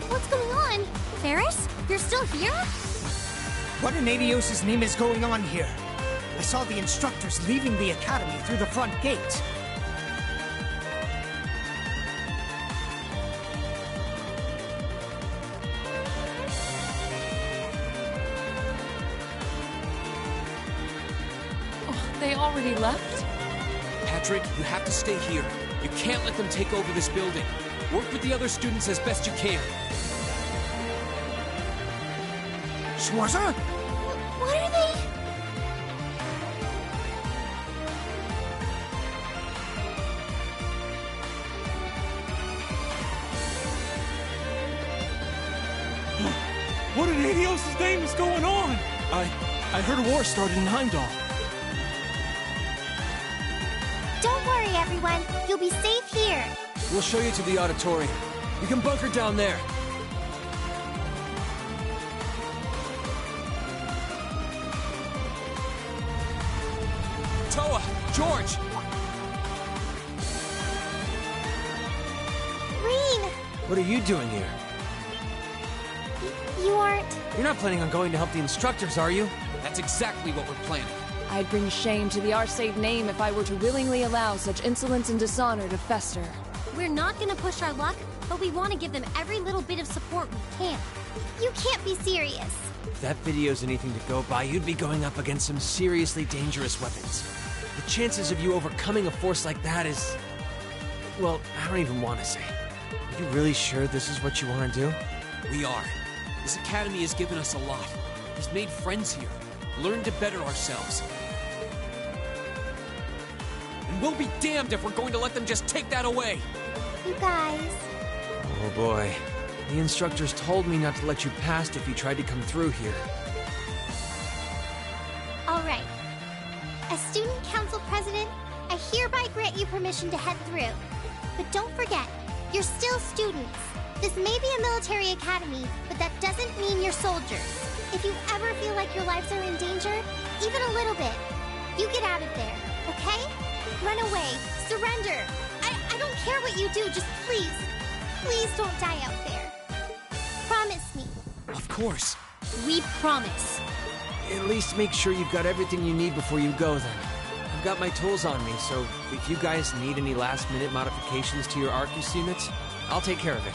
What's going on? Ferris? You're still here? What in Adios' name is going on here? I saw the instructors leaving the academy through the front gate. Oh, they already left? Patrick, you have to stay here. You can't let them take over this building. Work with the other students as best you can. Schwarzer? What are they? What in Adios' name is going on? I heard a war started in Heimdall. Don't worry, everyone. You'll be safe here. We'll show you to the auditorium. You can bunker down there. Toa! George! Rean! What are you doing here? You aren't... You're not planning on going to help the instructors, are you? That's exactly what we're planning. I'd bring shame to the Arcade name if I were to willingly allow such insolence and dishonor to fester. We're not gonna push our luck, but we want to give them every little bit of support we can. You can't be serious. If that video's anything to go by, you'd be going up against some seriously dangerous weapons. The chances of you overcoming a force like that is... well, I don't even want to say. Are you really sure this is what you want to do? We are. This academy has given us a lot. We've made friends here, learned to better ourselves. And we'll be damned if we're going to let them just take that away! You guys... Oh boy. The instructors told me not to let you past if you tried to come through here. All right. As Student Council President, I hereby grant you permission to head through. But don't forget, you're still students. This may be a military academy, but that doesn't mean you're soldiers. If you ever feel like your lives are in danger, even a little bit, you get out of there, okay? Run away. Surrender. I don't care what you do, just please don't die out there. Promise me. Of course. We promise. At least make sure you've got everything you need before you go then. I've got my tools on me, so if you guys need any last-minute modifications to your Arcus units, I'll take care of it.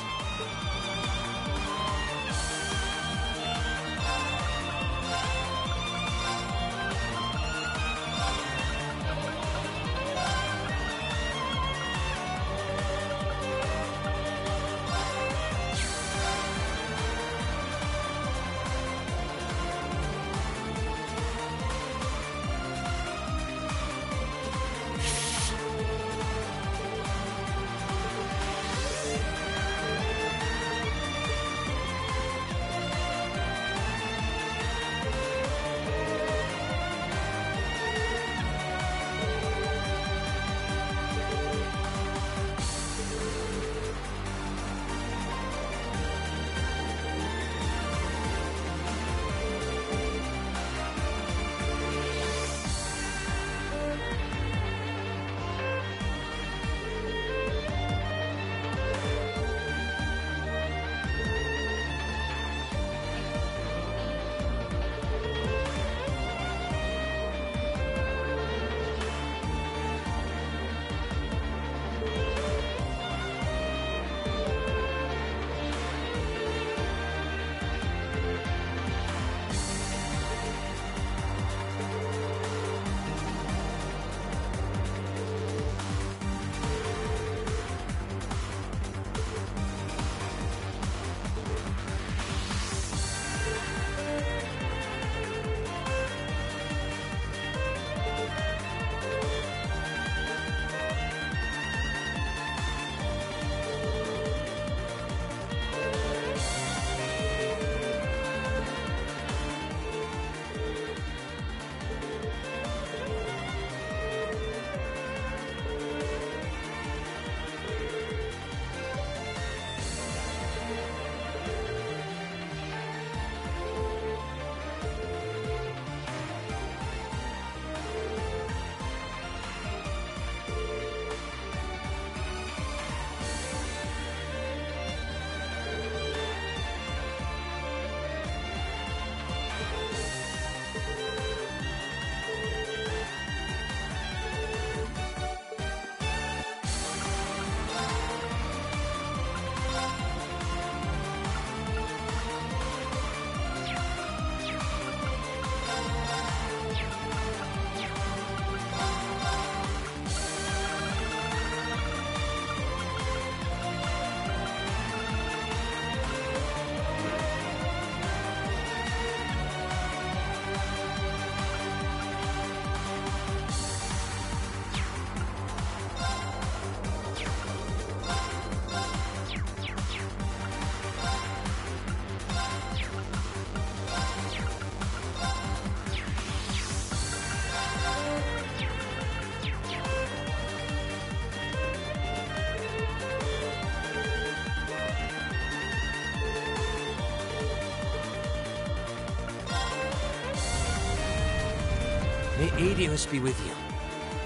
May Aidios be with you.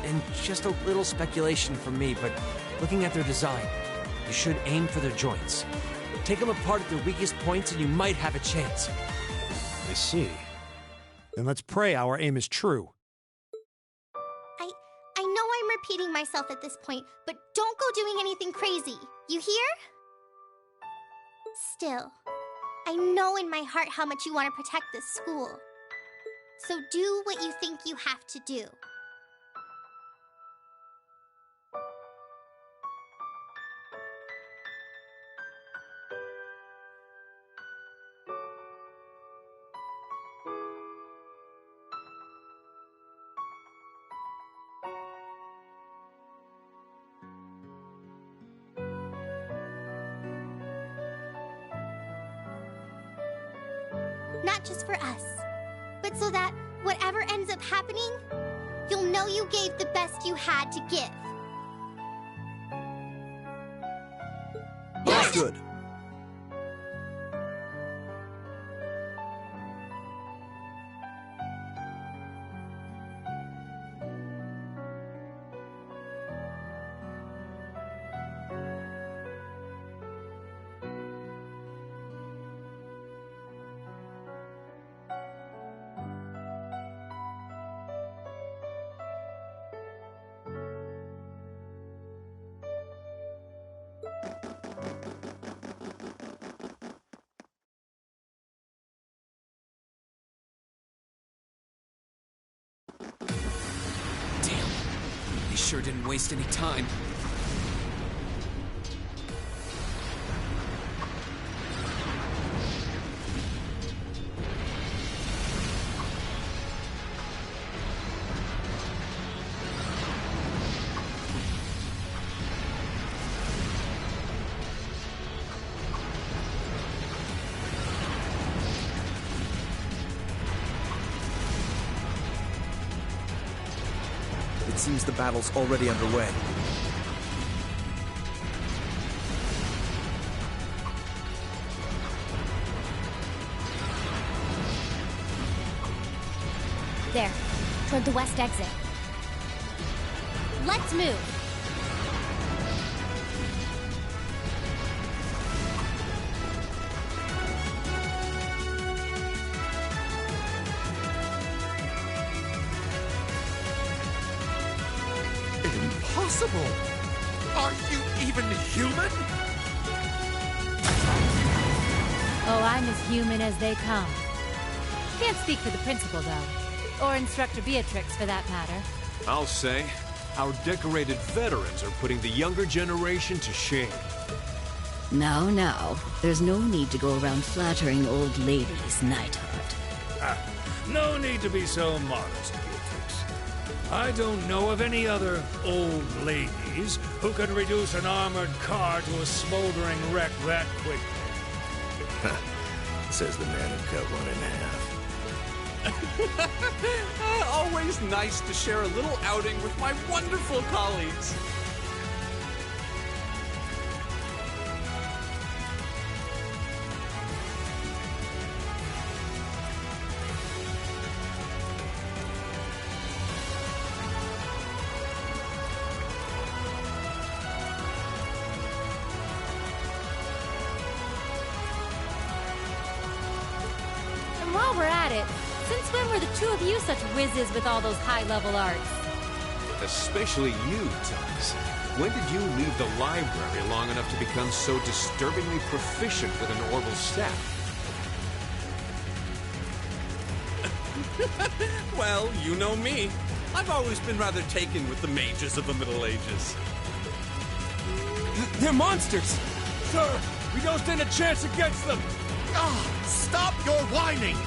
And just a little speculation from me, but looking at their design, you should aim for their joints. Take them apart at their weakest points and you might have a chance. I see. Then let's pray our aim is true. I know I'm repeating myself at this point, but don't go doing anything crazy. You hear? Still, I know in my heart how much you want to protect this school. So do what you think you have to do. Not just for us, but so that whatever ends up happening, you'll know you gave the best you had to give. That's good. He sure didn't waste any time. It seems the battle's already underway. There, toward the west exit. Let's move. Impossible! Are you even human? Oh, I'm as human as they come. Can't speak for the principal, though. Or Instructor Beatrix, for that matter. I'll say, our decorated veterans are putting the younger generation to shame. Now, there's no need to go around flattering old ladies, Neidhart. No need to be so modest, Beatrix. I don't know of any other old ladies who could reduce an armored car to a smoldering wreck that quickly. Says the man who cut one in half. Always nice to share a little outing with my wonderful colleagues. And while we're at it, since when were the two of you such whizzes with all those high-level arts? Especially you, Tux. When did you leave the library long enough to become so disturbingly proficient with an orbital staff? Well, you know me. I've always been rather taken with the mages of the Middle Ages. They're monsters! Sir, we don't stand a chance against them! Ah, stop your whining!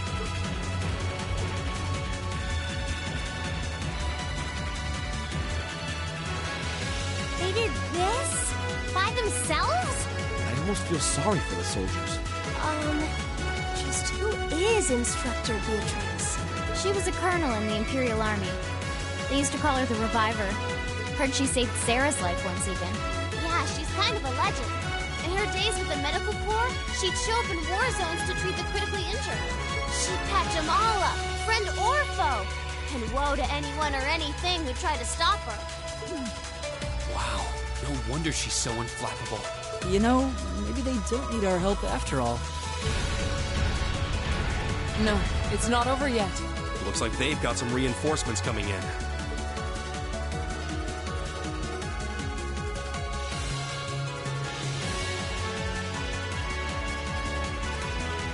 They did this? By themselves? I almost feel sorry for the soldiers. Just who is Instructor Beatrix? She was a colonel in the Imperial Army. They used to call her the Reviver. Heard she saved Sarah's life once even. Yeah, she's kind of a legend. In her days with the medical corps, she'd show up in war zones to treat the critically injured. She'd patch them all up, friend or foe. And woe to anyone or anything who tried to stop her. Wow, no wonder she's so unflappable. You know, maybe they don't need our help after all. No, it's not over yet. Looks like they've got some reinforcements coming in.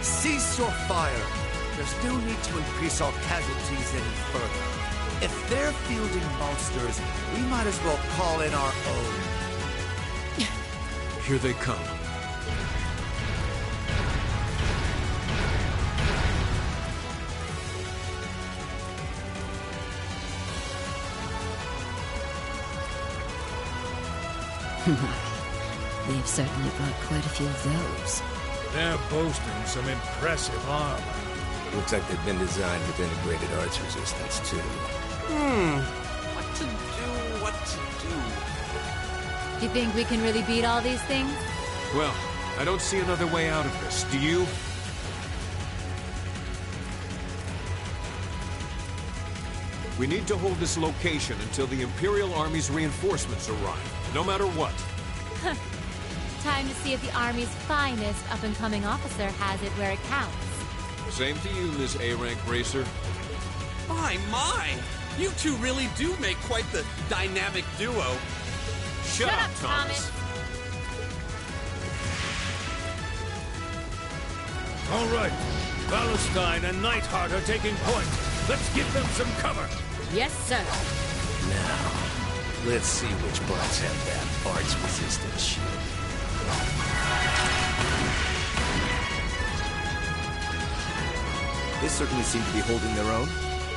Cease your fire. There's no need to increase our casualties any further. If they're fielding monsters, we might as well call in our own. Here they come. They've certainly brought quite a few of those. They're boasting some impressive armor. Looks like they've been designed with integrated arts resistance, too. What to do? Do you think we can really beat all these things? Well, I don't see another way out of this, do you? We need to hold this location until the Imperial Army's reinforcements arrive, no matter what. Time to see if the Army's finest up-and-coming officer has it where it counts. Same to you, Ms. A-Rank Racer. My! You two really do make quite the dynamic duo. Shut up, Thomas. All right, Valentine and Nightheart are taking point. Let's give them some cover. Yes, sir. Now, let's see which parts have that arts resistance shit. They certainly seem to be holding their own.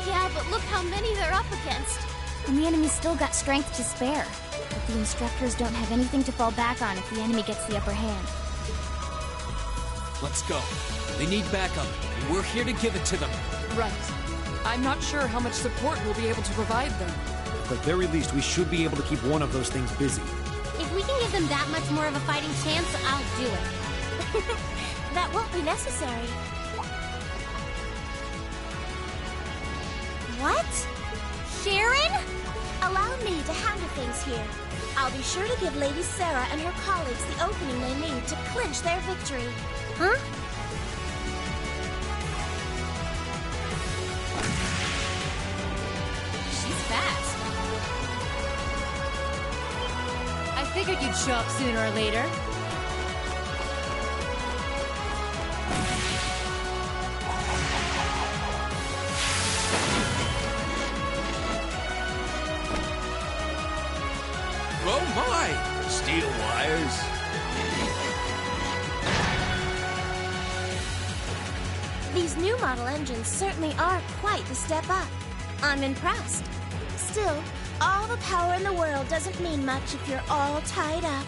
Yeah, but look how many they're up against. And the enemy's still got strength to spare. But the instructors don't have anything to fall back on if the enemy gets the upper hand. Let's go. They need backup, and we're here to give it to them. Right. I'm not sure how much support we'll be able to provide them. At the very least, we should be able to keep one of those things busy. If we can give them that much more of a fighting chance, I'll do it. That won't be necessary. What? Sharon? Allow me to handle things here. I'll be sure to give Lady Sarah and her colleagues the opening they need to clinch their victory. Huh? She's fast. I figured you'd show up sooner or later. Oh my! Steel wires. These new model engines certainly are quite the step up. I'm impressed. Still, all the power in the world doesn't mean much if you're all tied up.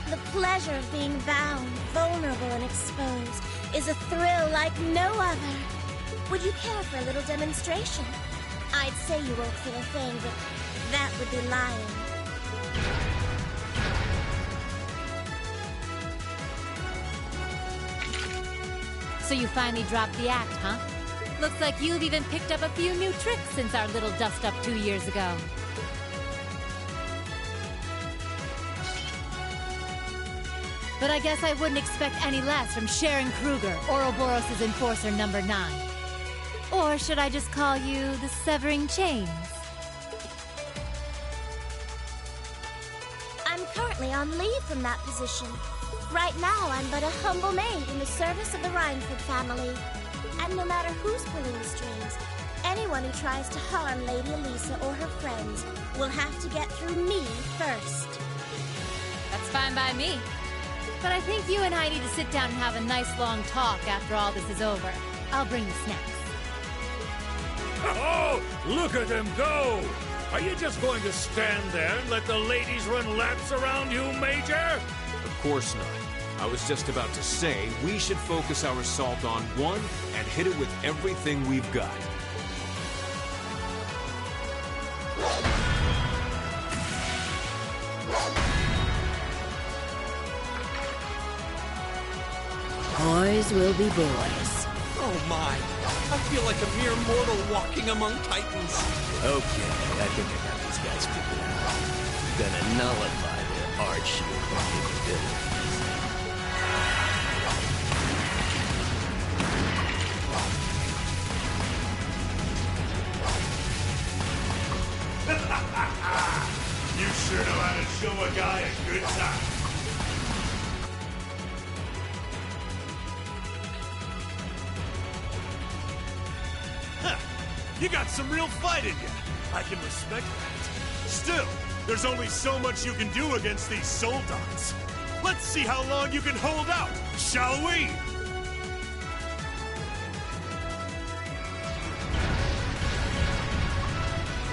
The pleasure of being bound, vulnerable, and exposed is a thrill like no other. Would you care for a little demonstration? I'd say you won't feel a thing, but that would be lying. So you finally dropped the act, huh? Looks like you've even picked up a few new tricks since our little dust-up 2 years ago. But I guess I wouldn't expect any less from Sharon Kruger, Ouroboros' Enforcer number 9. Or should I just call you the Severing Chains? I'm currently on leave from that position. Right now, I'm but a humble maid in the service of the Rhineford family. And no matter who's pulling the strings, anyone who tries to harm Lady Elisa or her friends will have to get through me first. That's fine by me. But I think you and I need to sit down and have a nice long talk after all this is over. I'll bring the snacks. Oh, look at them go! Are you just going to stand there and let the ladies run laps around you, Major? Of course not. I was just about to say, we should focus our assault on one and hit it with everything we've got. Boys will be boys. Oh my! I feel like a mere mortal walking among titans. Okay, I think I got these guys figured out. Gonna nullify their arch-shield capabilities. You sure know how to show a guy a good time. You got some real fight in you. I can respect that. Still, there's only so much you can do against these Soldats. Let's see how long you can hold out, shall we?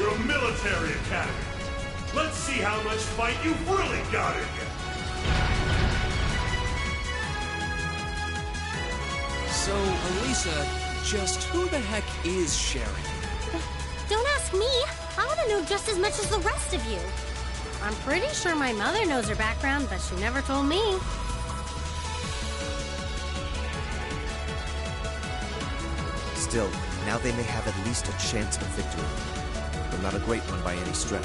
Your military academy. Let's see how much fight you've really got in you. So, Elisa, just who the heck is Sharon? Don't ask me. I want to know just as much as the rest of you. I'm pretty sure my mother knows her background, but she never told me. Still, now they may have at least a chance of victory, but not a great one by any stretch.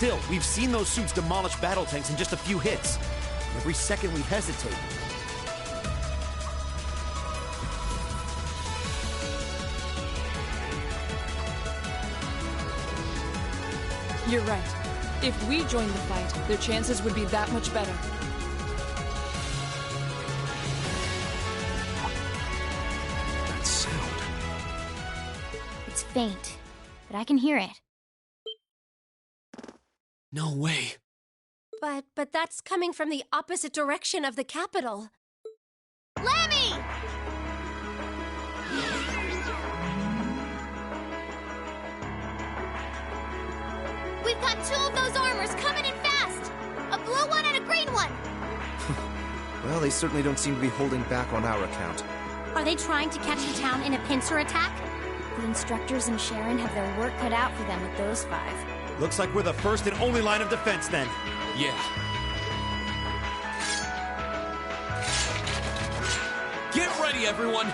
Still, we've seen those suits demolish battle tanks in just a few hits. Every second we hesitate, You're right. If we joined the fight, their chances would be that much better. that sound. It's faint, but I can hear it. No way. But that's coming from the opposite direction of the capital. Lemmy! We've got two of those armors coming in fast! A blue one and a green one! Well, they certainly don't seem to be holding back on our account. Are they trying to catch the town in a pincer attack? The instructors and Sharon have their work cut out for them with those 5. Looks like we're the first and only line of defense then. Yeah. Get ready, everyone!